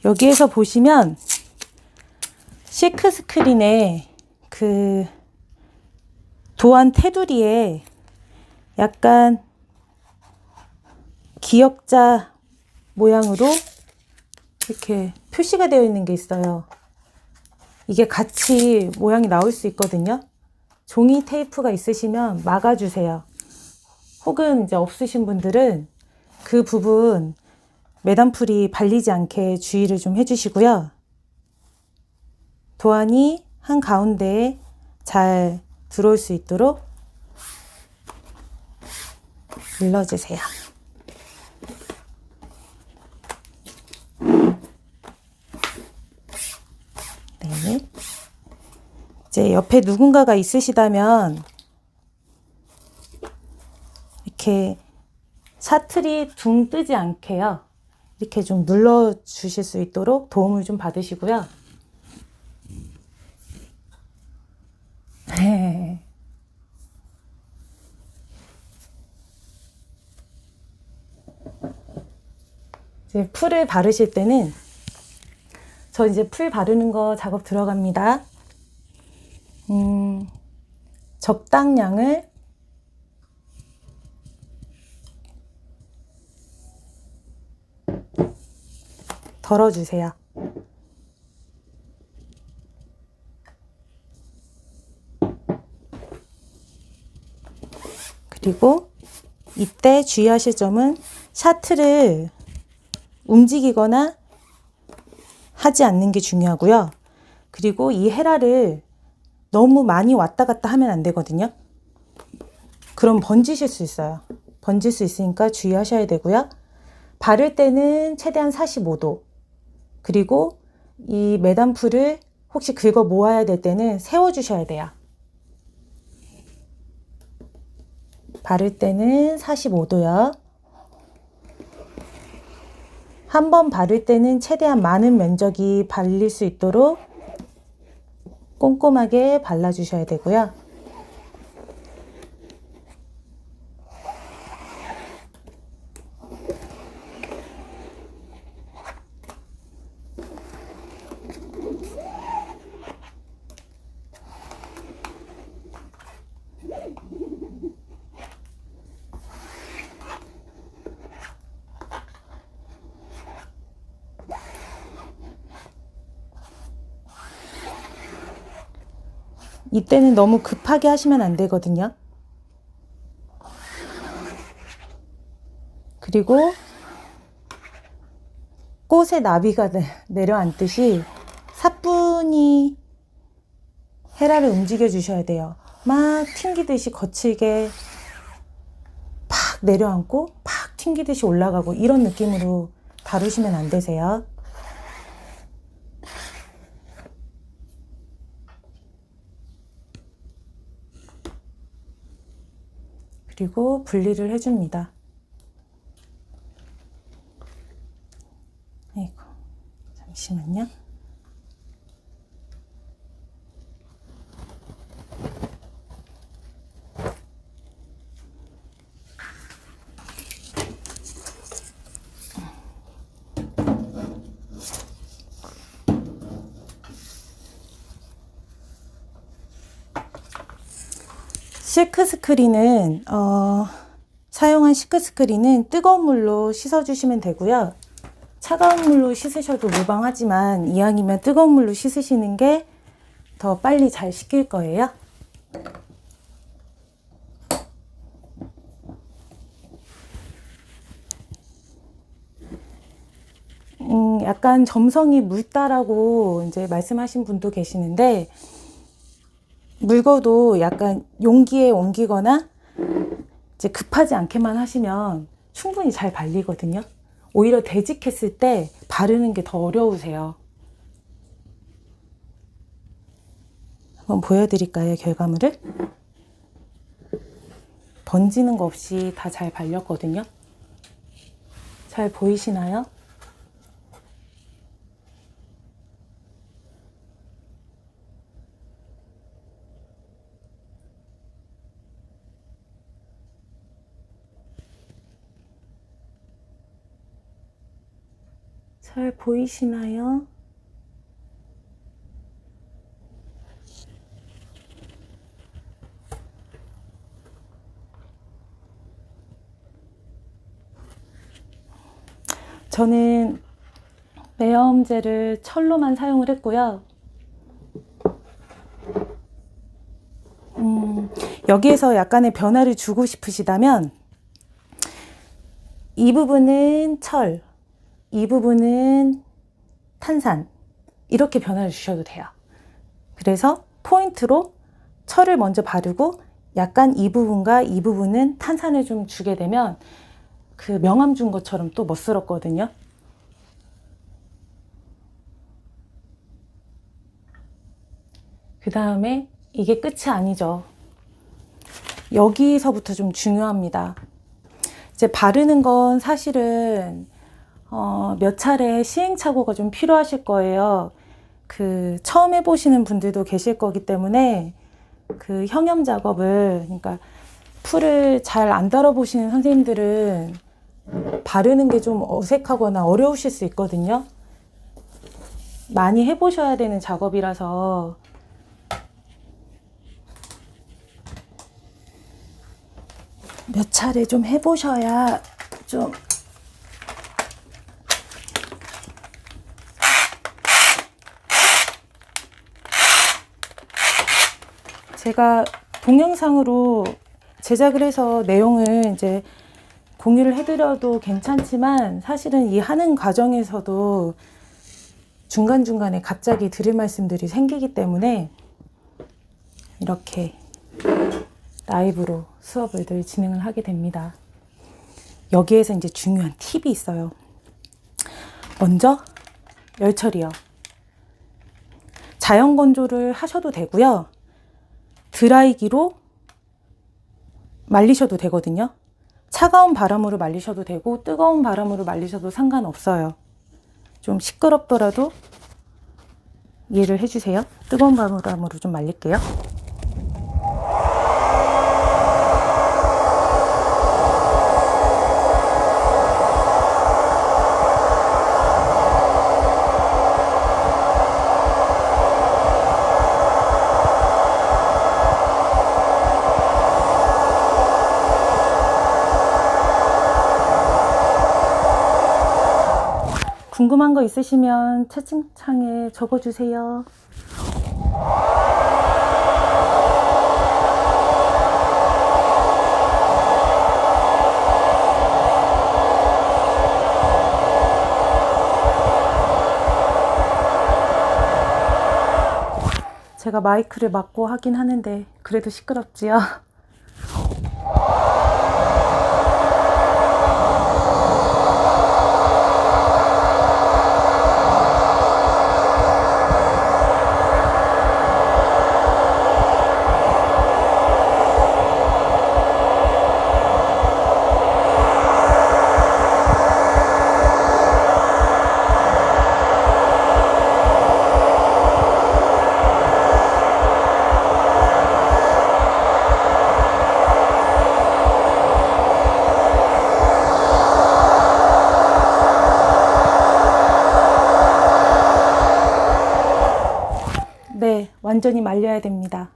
여기에서 보시면 실크 스크린에 그 도안 테두리에 약간 기역자 모양으로 이렇게 표시가 되어 있는 게 있어요. 이게 같이 모양이 나올 수 있거든요. 종이 테이프가 있으시면 막아주세요. 혹은 이제 없으신 분들은 그 부분 매단풀이 발리지 않게 주의를 좀 해주시고요. 도안이 한가운데에 잘 들어올 수 있도록 눌러주세요. 네. 이제 옆에 누군가가 있으시다면 이렇게 샤틀이 둥 뜨지 않게요. 이렇게 좀 눌러 주실 수 있도록 도움을 좀 받으시고요. 네. 이제 풀을 바르실 때는 저 이제 풀 바르는 거 작업 들어갑니다. 적당량을 덜어주세요. 그리고 이때 주의하실 점은 샤틀을 움직이거나 하지 않는 게 중요하고요. 그리고 이 헤라를 너무 많이 왔다 갔다 하면 안 되거든요. 그럼 번지실 수 있어요. 번질 수 있으니까 주의하셔야 되고요. 바를 때는 최대한 45도. 그리고 이 매단풀을 혹시 긁어 모아야 될 때는 세워주셔야 돼요. 바를 때는 45도요. 한 번 바를 때는 최대한 많은 면적이 발릴 수 있도록 꼼꼼하게 발라주셔야 되고요. 이때는 너무 급하게 하시면 안 되거든요. 그리고 꽃의 나비가 내려앉듯이 사뿐히 헤라를 움직여 주셔야 돼요. 막 튕기듯이 거칠게 팍 내려앉고 팍 튕기듯이 올라가고 이런 느낌으로 다루시면 안 되세요. 그리고 분리를 해줍니다. 아이고, 잠시만요. 실크 스크린은 사용한 실크 스크린은 뜨거운 물로 씻어주시면 되고요. 차가운 물로 씻으셔도 무방하지만 이왕이면 뜨거운 물로 씻으시는 게 더 빨리 잘 식힐 거예요. 약간 점성이 묽다라고 이제 말씀하신 분도 계시는데, 묽어도 약간 용기에 옮기거나 이제 급하지 않게만 하시면 충분히 잘 발리거든요. 오히려 되직했을 때 바르는 게 더 어려우세요. 한번 보여드릴까요, 결과물을? 번지는 거 없이 다 잘 발렸거든요. 잘 보이시나요? 잘 보이시나요? 저는 매염제를 철로만 사용을 했고요. 여기에서 약간의 변화를 주고 싶으시다면 이 부분은 철, 이 부분은 탄산, 이렇게 변화를 주셔도 돼요. 그래서 포인트로 철을 먼저 바르고 약간 이 부분과 이 부분은 탄산을 좀 주게 되면 그 명암 준 것처럼 또 멋스럽거든요. 그 다음에 이게 끝이 아니죠. 여기서부터 좀 중요합니다. 이제 바르는 건 사실은 몇 차례 시행착오가 좀 필요하실 거예요. 그 처음 해보시는 분들도 계실 거기 때문에 그 형염 작업을, 그러니까 풀을 잘 안 다뤄보시는 선생님들은 바르는 게 좀 어색하거나 어려우실 수 있거든요. 많이 해보셔야 되는 작업이라서 몇 차례 좀 해보셔야 좀 제가 동영상으로 제작을 해서 내용을 이제 공유를 해드려도 괜찮지만 사실은 이 하는 과정에서도 중간중간에 갑자기 드릴 말씀들이 생기기 때문에 이렇게 라이브로 수업을 늘 진행을 하게 됩니다. 여기에서 이제 중요한 팁이 있어요. 먼저 열처리요. 자연 건조를 하셔도 되고요. 드라이기로 말리셔도 되거든요. 차가운 바람으로 말리셔도 되고 뜨거운 바람으로 말리셔도 상관없어요. 좀 시끄럽더라도 이해를 해주세요. 뜨거운 바람으로 좀 말릴게요. 궁금한 거 있으시면 채팅창에 적어주세요. 제가 마이크를 막고 하긴 하는데 그래도 시끄럽지요? 네, 완전히 말려야 됩니다.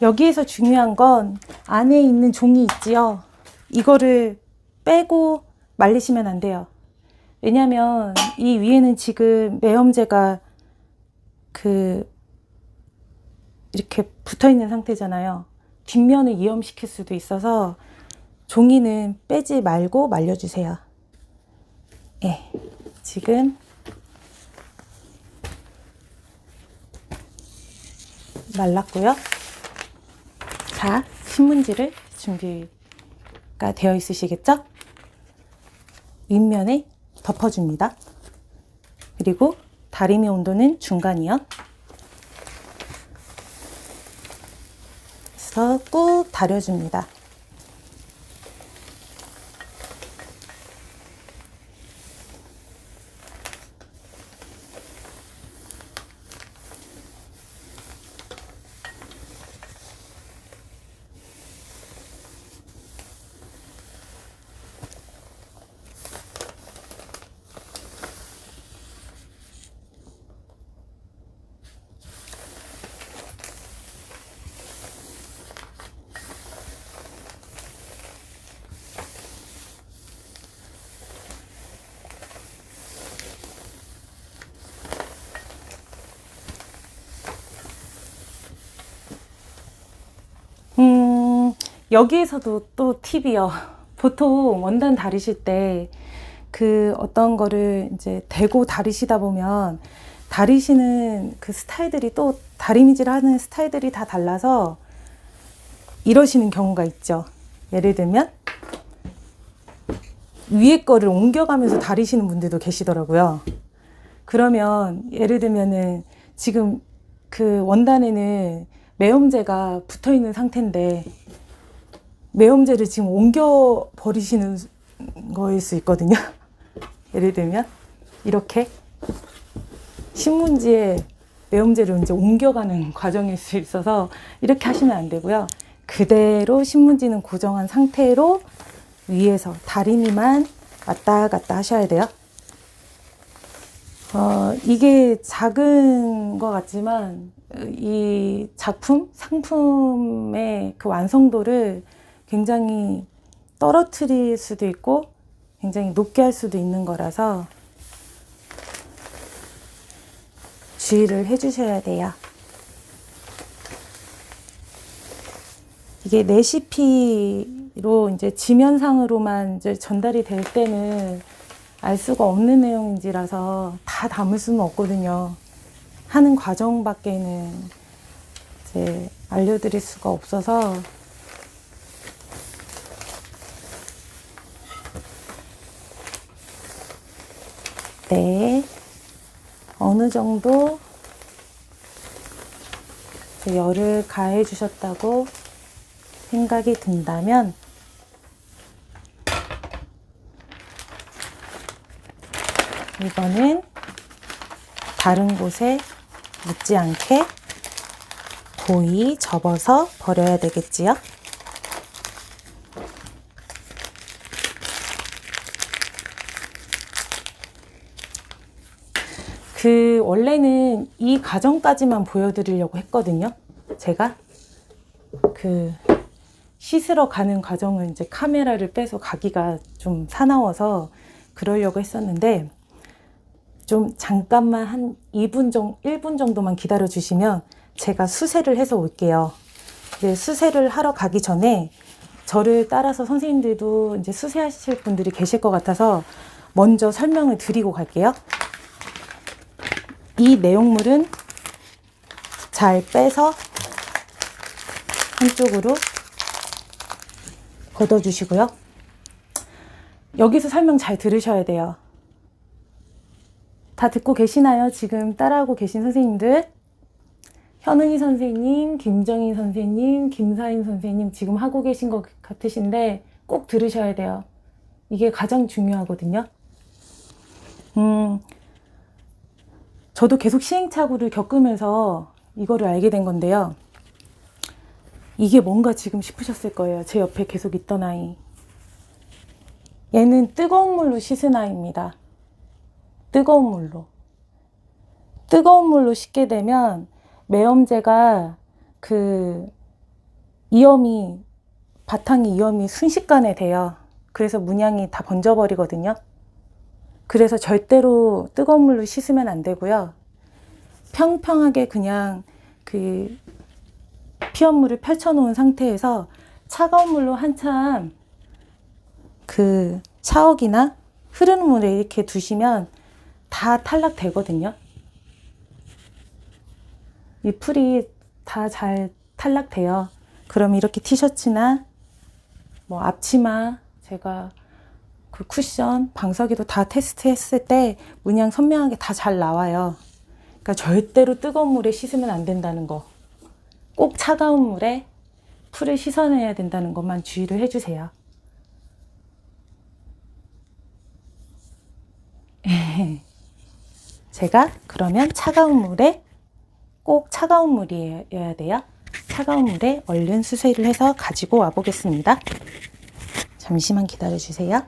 여기에서 중요한 건 안에 있는 종이 있지요. 이거를 빼고 말리시면 안 돼요. 왜냐면 이 위에는 지금 매염제가 이렇게 붙어 있는 상태잖아요. 뒷면을 이염시킬 수도 있어서 종이는 빼지 말고 말려주세요. 예, 지금 말랐고요. 자, 신문지를 준비가 되어 있으시겠죠? 윗면에 덮어줍니다. 그리고 다리미 온도는 중간이요. 그래서 꾹 다려줍니다. 여기에서도 또 팁이요. 보통 원단 다리실 때 어떤 거를 이제 대고 다리시다 보면 다리시는 그 스타일들이 또 다리미질 하는 스타일들이 다 달라서 이러시는 경우가 있죠. 예를 들면 위에 거를 옮겨가면서 다리시는 분들도 계시더라고요. 그러면 예를 들면은 지금 그 원단에는 매염제가 붙어 있는 상태인데 매염제를 지금 옮겨 버리시는 거일 수 있거든요. 예를 들면 이렇게 신문지에 매염제를 이제 옮겨가는 과정일 수 있어서 이렇게 하시면 안 되고요. 그대로 신문지는 고정한 상태로 위에서 다리미만 왔다 갔다 하셔야 돼요. 이게 작은 것 같지만 이 상품의 그 완성도를 굉장히 떨어뜨릴 수도 있고 굉장히 높게 할 수도 있는 거라서 주의를 해 주셔야 돼요. 이게 레시피로 이제 지면상으로만 이제 전달이 될 때는 알 수가 없는 내용인지라서 다 담을 수는 없거든요. 하는 과정밖에는 이제 알려드릴 수가 없어서 네, 어느 정도 열을 가해 주셨다고 생각이 든다면 이거는 다른 곳에 묻지 않게 고이 접어서 버려야 되겠지요. 원래는 이 과정까지만 보여드리려고 했거든요. 제가 씻으러 가는 과정은 이제 카메라를 빼서 가기가 좀 사나워서 그러려고 했었는데 좀 잠깐만 한 1분 정도만 기다려 주시면 제가 수세를 해서 올게요. 네, 수세를 하러 가기 전에 저를 따라서 선생님들도 이제 수세하실 분들이 계실 것 같아서 먼저 설명을 드리고 갈게요. 이 내용물은 잘 빼서 한쪽으로 걷어주시고요. 여기서 설명 잘 들으셔야 돼요. 다 듣고 계시나요? 지금 따라하고 계신 선생님들? 현은희 선생님, 김정희 선생님, 김사인 선생님 지금 하고 계신 것 같으신데 꼭 들으셔야 돼요. 이게 가장 중요하거든요. 저도 계속 시행착오를 겪으면서 이거를 알게 된 건데요. 이게 뭔가 지금 싶으셨을 거예요. 제 옆에 계속 있던 아이. 얘는 뜨거운 물로 씻은 아이입니다. 뜨거운 물로. 뜨거운 물로 씻게 되면 매염제가 이염이, 바탕이 이염이 순식간에 돼요. 그래서 문양이 다 번져버리거든요. 그래서 절대로 뜨거운 물로 씻으면 안 되고요. 평평하게 그냥 그 피연물을 펼쳐 놓은 상태에서 차가운 물로 한참 그 샤워기나 흐르는 물에 이렇게 두시면 다 탈락되거든요. 이 풀이 다 잘 탈락돼요. 그럼 이렇게 티셔츠나 뭐 앞치마, 제가 그 쿠션, 방석에도 다 테스트했을 때 문양 선명하게 다 잘 나와요. 그러니까 절대로 뜨거운 물에 씻으면 안 된다는 거, 꼭 차가운 물에 풀을 씻어내야 된다는 것만 주의를 해주세요. 제가 그러면 차가운 물에, 꼭 차가운 물이어야 돼요. 차가운 물에 얼른 수세를 해서 가지고 와 보겠습니다. 잠시만 기다려 주세요.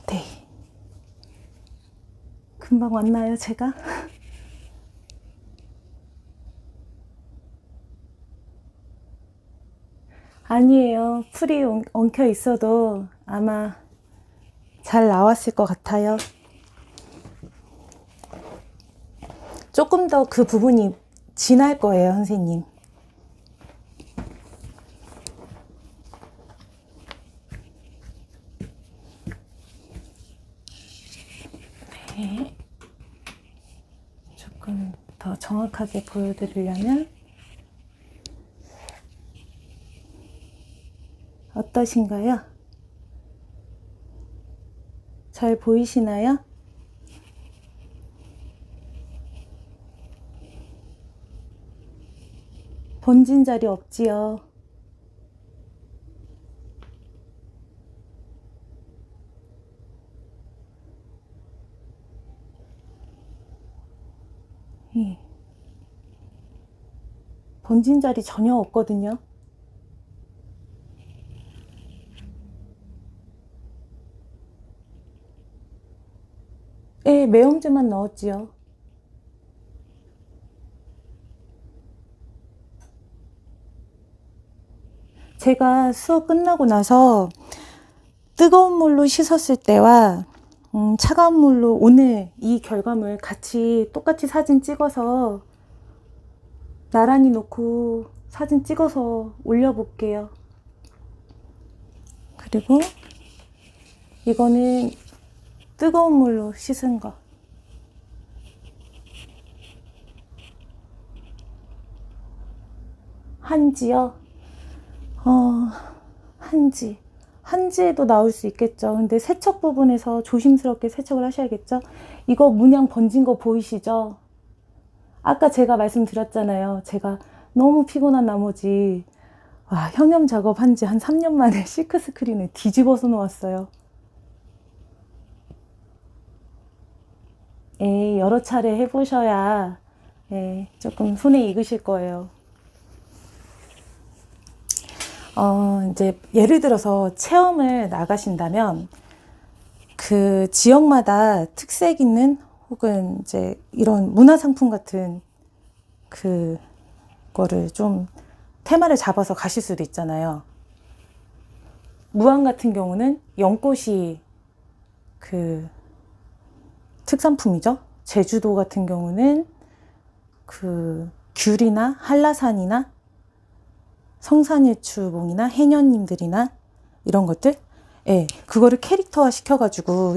네. 금방 왔나요, 제가? 아니에요. 풀이 엉켜 있어도 아마 잘 나왔을 것 같아요. 조금 더 그 부분이 진할 거예요, 선생님. 네. 조금 더 정확하게 보여드리려면 어떠신가요? 잘 보이시나요? 번진 자리 없지요. 번진 자리 전혀 없거든요. 예, 매염제만 넣었지요. 제가 수업 끝나고 나서 뜨거운 물로 씻었을 때와 차가운 물로 오늘 이 결과물 같이 똑같이 사진 찍어서 나란히 놓고 사진 찍어서 올려볼게요. 그리고 이거는 뜨거운 물로 씻은 거. 한지요? 한지에도 나올 수 있겠죠. 근데 세척 부분에서 조심스럽게 세척을 하셔야겠죠. 이거 문양 번진 거 보이시죠? 아까 제가 말씀드렸잖아요. 제가 너무 피곤한 나머지 형염 작업한 지 한 3년 만에 실크 스크린을 뒤집어서 놓았어요. 여러 차례 해보셔야 조금 손에 익으실 거예요. 이제 예를 들어서 체험을 나가신다면 그 지역마다 특색 있는 혹은 이제 이런 문화상품 같은 그거를 좀 테마를 잡아서 가실 수도 있잖아요. 무안 같은 경우는 연꽃이 그 특산품이죠. 제주도 같은 경우는 그 귤이나 한라산이나 성산일출봉이나 해녀님들이나 이런 것들, 그거를 캐릭터화 시켜가지고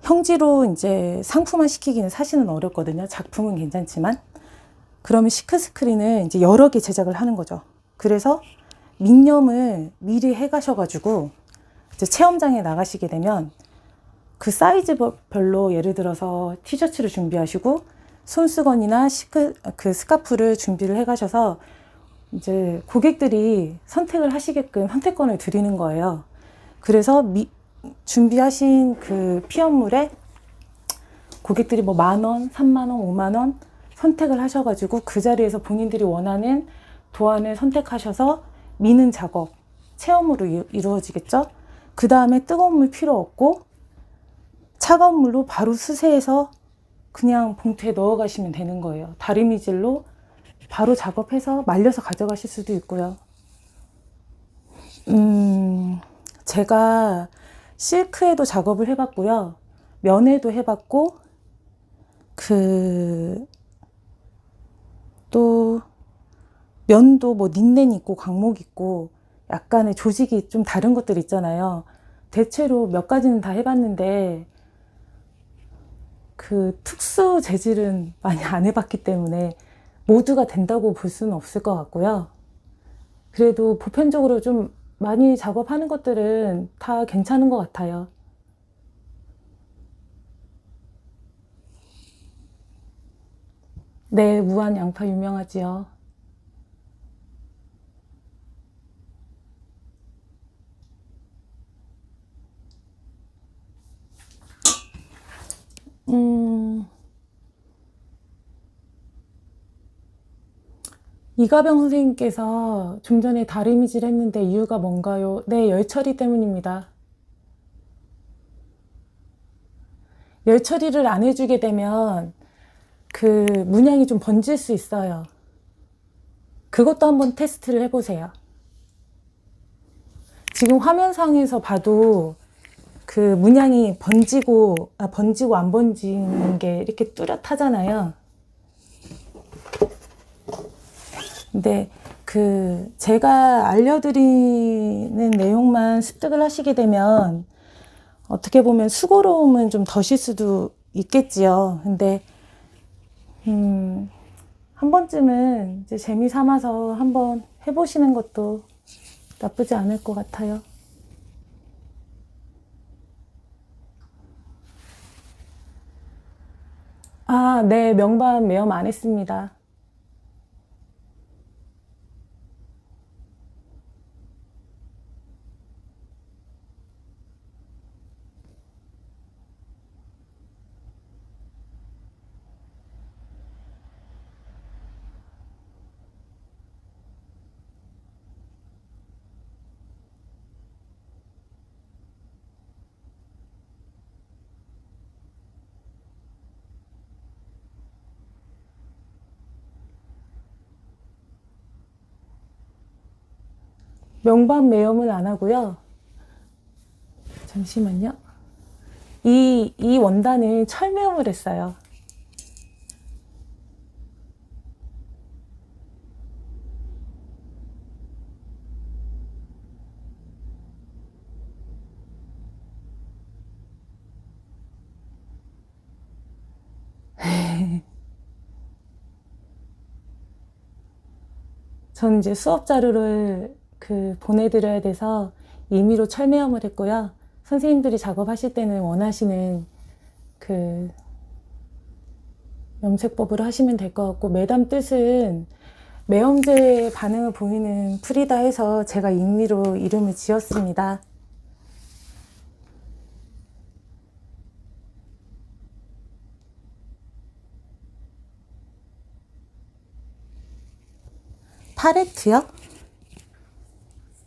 형지로 이제 상품화 시키기는 사실은 어렵거든요. 작품은 괜찮지만. 그러면 시크 스크린을 이제 여러 개 제작을 하는 거죠. 그래서 민념을 미리 해가셔가지고 이제 체험장에 나가시게 되면 그 사이즈별로 예를 들어서 티셔츠를 준비하시고 손수건이나 스카프를 준비를 해가셔서 이제 고객들이 선택을 하시게끔 선택권을 드리는 거예요. 그래서 준비하신 그 피연물에 고객들이 뭐 10,000원, 30,000원, 50,000원 선택을 하셔가지고 그 자리에서 본인들이 원하는 도안을 선택하셔서 미는 작업, 체험으로 이루어지겠죠. 그 다음에 뜨거운 물 필요 없고 차가운 물로 바로 수세해서 그냥 봉투에 넣어 가시면 되는 거예요. 다리미질로 바로 작업해서 말려서 가져가실 수도 있고요. 제가 실크에도 작업을 해봤고요. 면에도 해봤고, 또 면도 뭐 닌넨 있고 광목 있고 약간의 조직이 좀 다른 것들 있잖아요. 대체로 몇 가지는 다 해봤는데 그 특수 재질은 많이 안 해봤기 때문에 모두가 된다고 볼 수는 없을 것 같고요. 그래도 보편적으로 좀 많이 작업하는 것들은 다 괜찮은 것 같아요. 네, 무안 양파 유명하지요. 이가병 선생님께서 좀 전에 다리미질 했는데 이유가 뭔가요? 네, 열 처리 때문입니다. 열 처리를 안 해주게 되면 그 문양이 좀 번질 수 있어요. 그것도 한번 테스트를 해보세요. 지금 화면상에서 봐도 그 문양이 번지고 안 번지는 게 이렇게 뚜렷하잖아요. 근데 그 제가 알려드리는 내용만 습득을 하시게 되면 어떻게 보면 수고로움은 좀 더실 수도 있겠지요. 근데 한 번쯤은 이제 재미 삼아서 한번 해보시는 것도 나쁘지 않을 것 같아요. 네, 명반 매염 안 했습니다. 명반 매염은 안 하고요. 잠시만요. 이 원단은 철매염을 했어요. 저는 이제 수업 자료를 보내드려야 돼서 임의로 철매염을 했고요. 선생님들이 작업하실 때는 원하시는 그 염색법으로 하시면 될 것 같고, 매담 뜻은 매염제 반응을 보이는 풀이다 해서 제가 임의로 이름을 지었습니다. 팔레트요?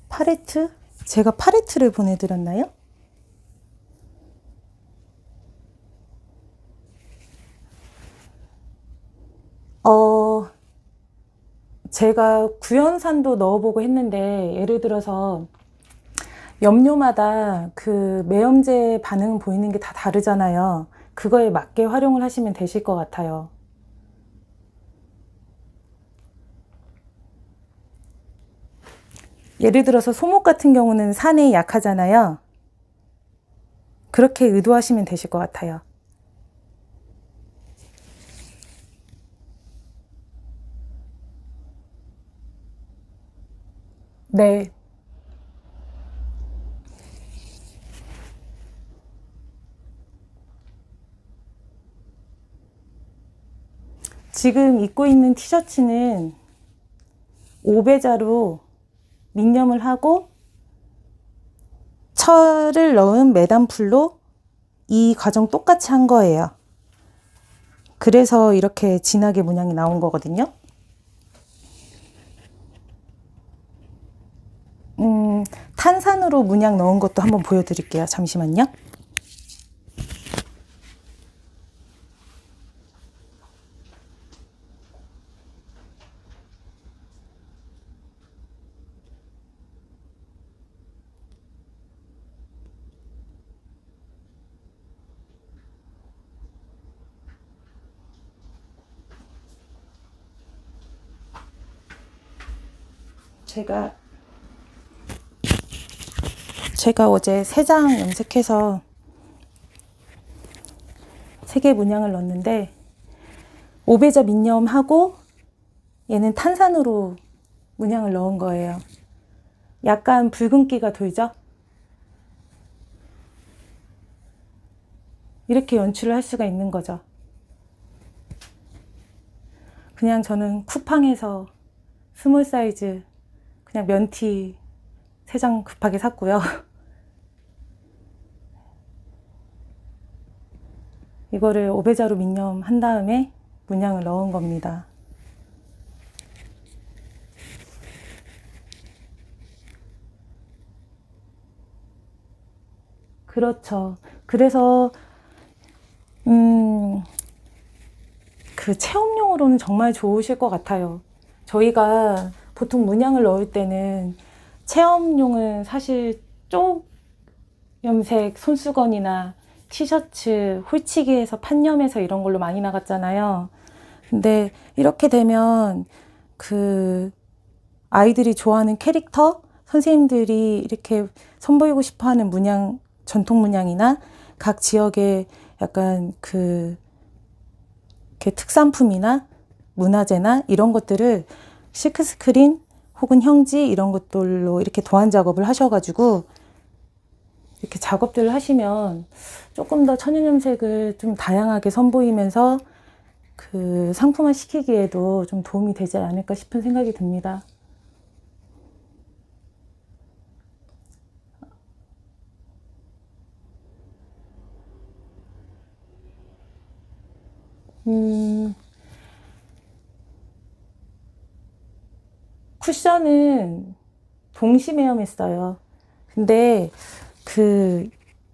팔레트? 제가 팔레트를 보내드렸나요? 제가 구연산도 넣어보고 했는데, 예를 들어서 염료마다 그 매염제 반응 보이는 게 다 다르잖아요. 그거에 맞게 활용을 하시면 되실 것 같아요. 예를 들어서 소목 같은 경우는 산에 약하잖아요. 그렇게 의도하시면 되실 것 같아요. 네. 지금 입고 있는 티셔츠는 5배자로 민염을 하고 철을 넣은 매단풀로 이 과정 똑같이 한 거예요. 그래서 이렇게 진하게 문양이 나온 거거든요. 탄산으로 문양 넣은 것도 한번 보여드릴게요. 잠시만요. 제가 어제 3장 염색해서 3개 문양을 넣었는데, 5배자 민염하고 얘는 탄산으로 문양을 넣은 거예요. 약간 붉은기가 돌죠? 이렇게 연출을 할 수가 있는 거죠. 그냥 저는 쿠팡에서 스몰 사이즈 그냥 면티 3장 급하게 샀고요. 이거를 5배자로 민염 한 다음에 문양을 넣은 겁니다. 그렇죠. 그래서 그 체험용으로는 정말 좋으실 것 같아요. 저희가 보통 문양을 넣을 때는 체험용은 사실 쪽 염색 손수건이나 티셔츠, 홀치기에서 판염해서 이런 걸로 많이 나갔잖아요. 근데 이렇게 되면 그 아이들이 좋아하는 캐릭터, 선생님들이 이렇게 선보이고 싶어 하는 문양, 전통 문양이나 각 지역의 약간 이렇게 특산품이나 문화재나 이런 것들을 실크스크린 혹은 형지 이런 것들로 이렇게 도안 작업을 하셔가지고 이렇게 작업들을 하시면 조금 더 천연염색을 좀 다양하게 선보이면서 그 상품화 시키기에도 좀 도움이 되지 않을까 싶은 생각이 듭니다. 쿠션은 동시매염했어요. 근데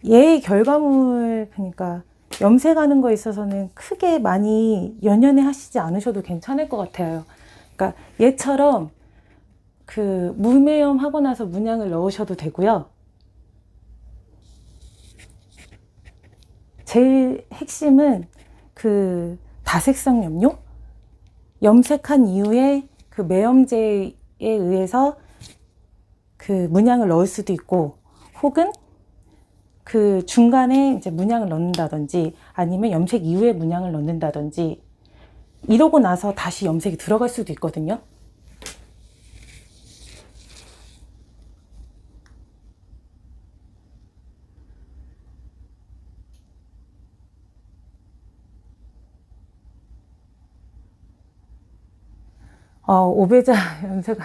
얘의 결과물, 그러니까 염색하는 거에 있어서는 크게 많이 연연해 하시지 않으셔도 괜찮을 것 같아요. 그러니까 얘처럼 그 무매염 하고 나서 문양을 넣으셔도 되고요. 제일 핵심은 그 다색성 염료? 염색한 이후에 그 매염제에 의해서 그 문양을 넣을 수도 있고, 혹은 그 중간에 이제 문양을 넣는다든지, 아니면 염색 이후에 문양을 넣는다든지, 이러고 나서 다시 염색이 들어갈 수도 있거든요. 오배자 염색,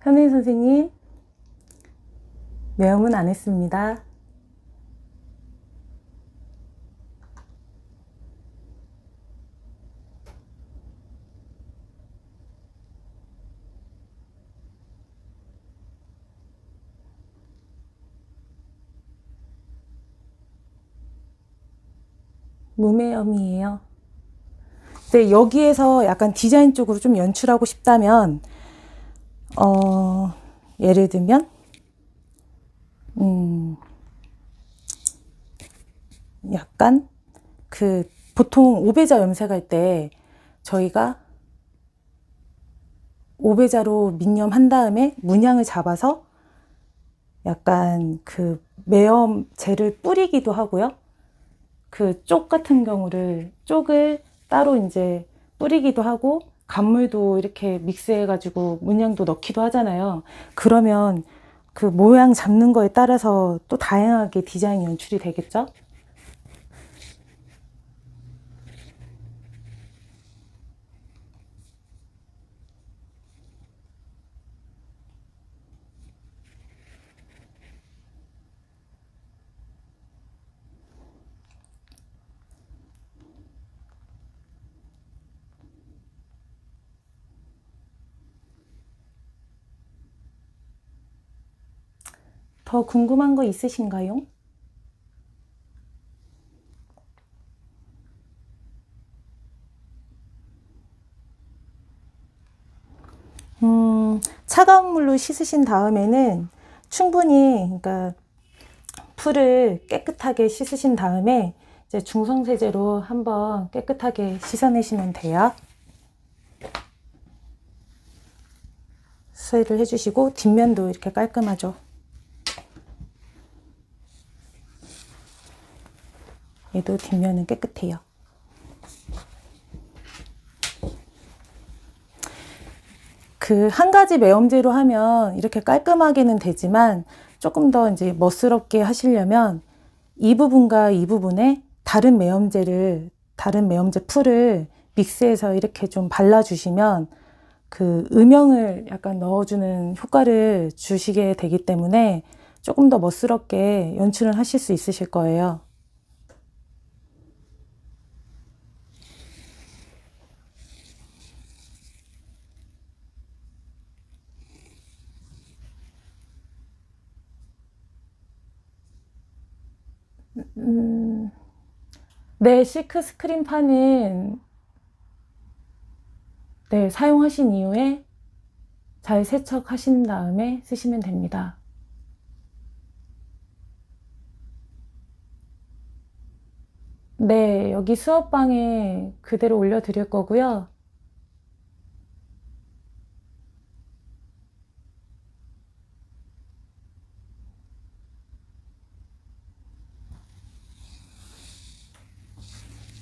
현인 선생님, 매염은 안 했습니다. 무매염이에요. 근데 여기에서 약간 디자인 쪽으로 좀 연출하고 싶다면, 예를 들면, 약간 그 보통 오배자 염색할 때 저희가 오배자로 민염한 다음에 문양을 잡아서 약간 그 매염제를 뿌리기도 하고요. 그 쪽 같은 경우를, 쪽을 따로 이제 뿌리기도 하고, 간물도 이렇게 믹스해가지고 문양도 넣기도 하잖아요. 그러면 그 모양 잡는 거에 따라서 또 다양하게 디자인 연출이 되겠죠? 더 궁금한 거 있으신가요? 차가운 물로 씻으신 다음에는 충분히, 그러니까 풀을 깨끗하게 씻으신 다음에 이제 중성세제로 한번 깨끗하게 씻어내시면 돼요. 수세를 해주시고, 뒷면도 이렇게 깔끔하죠. 얘도 뒷면은 깨끗해요. 그 한 가지 매염제로 하면 이렇게 깔끔하게는 되지만, 조금 더 이제 멋스럽게 하시려면 이 부분과 이 부분에 다른 매염제 풀을 믹스해서 이렇게 좀 발라주시면 그 음영을 약간 넣어주는 효과를 주시게 되기 때문에 조금 더 멋스럽게 연출을 하실 수 있으실 거예요. 네, 실크 스크린판은 네, 사용하신 이후에 잘 세척하신 다음에 쓰시면 됩니다. 네, 여기 수업방에 그대로 올려드릴 거고요.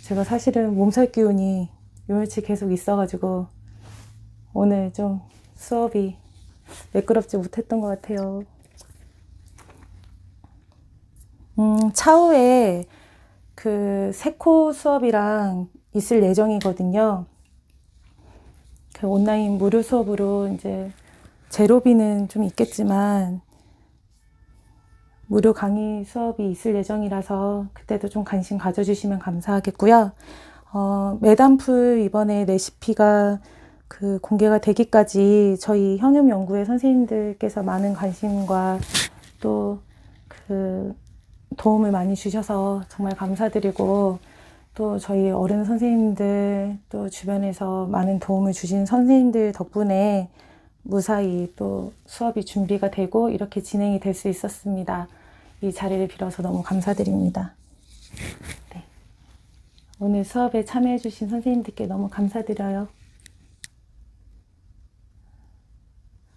제가 사실은 몸살 기운이 요일치 계속 있어가지고 오늘 좀 수업이 매끄럽지 못했던 것 같아요. 차후에 그 세코 수업이랑 있을 예정이거든요. 그 온라인 무료 수업으로 이제 제로비는 좀 있겠지만 무료 강의 수업이 있을 예정이라서 그때도 좀 관심 가져주시면 감사하겠고요. 매단풀 이번에 레시피가 그 공개가 되기까지 저희 형용연구회 선생님들께서 많은 관심과 또 그 도움을 많이 주셔서 정말 감사드리고, 또 저희 어른 선생님들, 또 주변에서 많은 도움을 주신 선생님들 덕분에 무사히 또 수업이 준비가 되고 이렇게 진행이 될 수 있었습니다. 이 자리를 빌어서 너무 감사드립니다. 네. 오늘 수업에 참여해 주신 선생님들께 너무 감사드려요.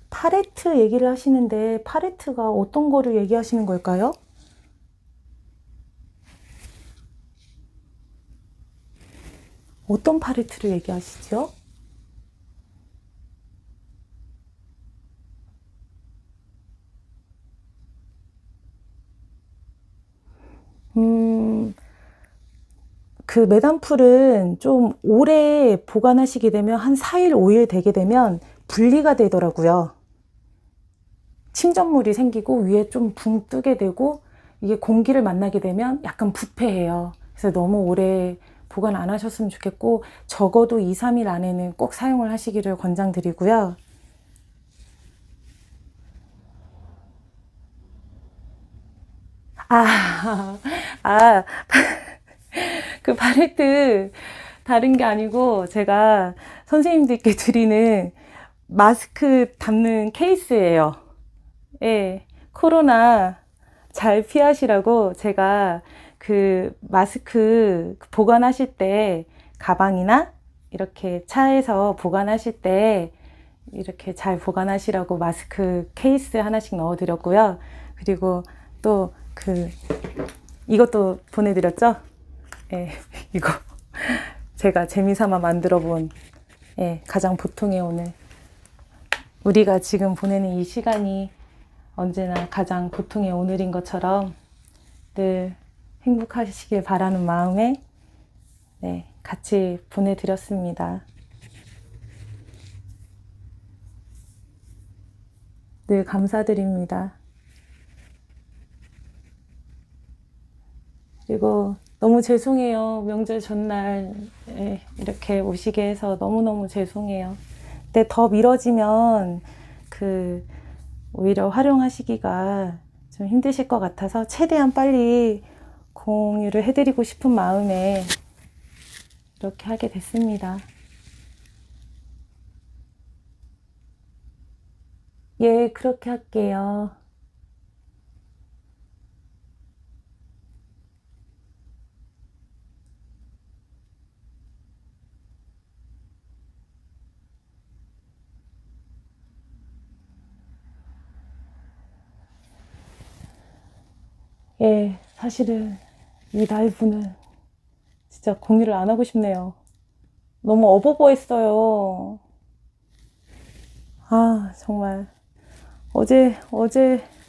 파레트 얘기를 하시는데 파레트가 어떤 거를 얘기하시는 걸까요? 어떤 파레트를 얘기하시죠? 그 매단풀은 좀 오래 보관하시게 되면 한 4일, 5일 되게 되면 분리가 되더라고요. 침전물이 생기고 위에 좀 붕 뜨게 되고 이게 공기를 만나게 되면 약간 부패해요. 그래서 너무 오래 보관 안 하셨으면 좋겠고 적어도 2, 3일 안에는 꼭 사용을 하시기를 권장드리고요. 아, 그 팔레트 다른 게 아니고 제가 선생님들께 드리는 마스크 담는 케이스예요. 예, 코로나 잘 피하시라고 제가 그 마스크 보관하실 때 가방이나 이렇게 차에서 보관하실 때 이렇게 잘 보관하시라고 마스크 케이스 하나씩 넣어드렸고요. 그리고 또 이것도 보내드렸죠? 예, 이거 제가 재미삼아 만들어 본 가장 보통의 오늘 우리가 지금 보내는 이 시간이 언제나 가장 보통의 오늘인 것처럼 늘 행복하시길 바라는 마음에 같이 보내드렸습니다. 늘 감사드립니다. 그리고 너무 죄송해요. 명절 전날 이렇게 오시게 해서 너무너무 죄송해요. 근데 더 미뤄지면 오히려 활용하시기가 좀 힘드실 것 같아서 최대한 빨리 공유를 해드리고 싶은 마음에 이렇게 하게 됐습니다. 예, 그렇게 할게요. 예, 사실은 이 라이브는 진짜 공유를 안 하고 싶네요. 너무 어버버했어요. 아, 정말. 어제,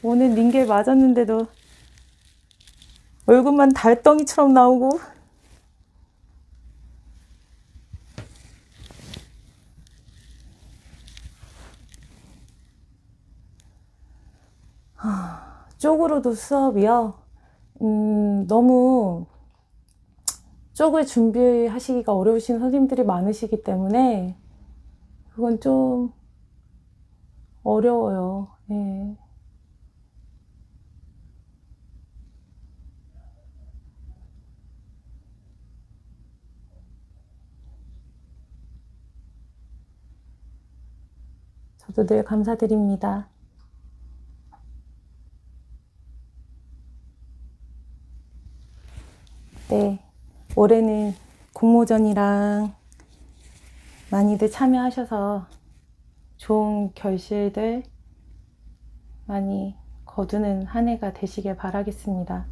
오늘 링겔 맞았는데도 얼굴만 달덩이처럼 나오고. 쪽으로도 수업이요. 너무 쪽을 준비하시기가 어려우신 선생님들이 많으시기 때문에 그건 좀 어려워요. 예. 저도 늘 감사드립니다. 네, 올해는 공모전이랑 많이들 참여하셔서 좋은 결실들 많이 거두는 한 해가 되시길 바라겠습니다.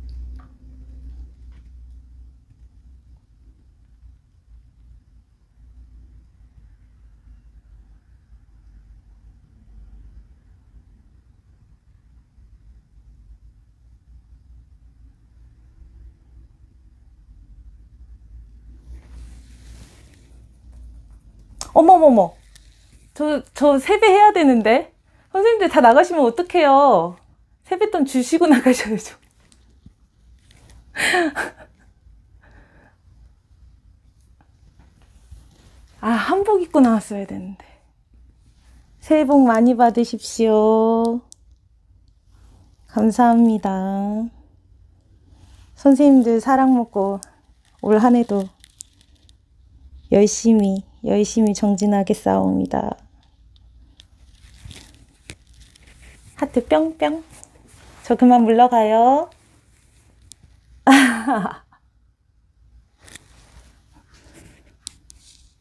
어머머머, 저 세배해야 되는데? 선생님들 다 나가시면 어떡해요? 세뱃돈 주시고 나가셔야죠. 아, 한복 입고 나왔어야 되는데. 새해 복 많이 받으십시오. 감사합니다. 선생님들 사랑 먹고 올 한 해도 열심히 정진하게 싸웁니다. 하트 뿅뿅. 저 그만 물러가요.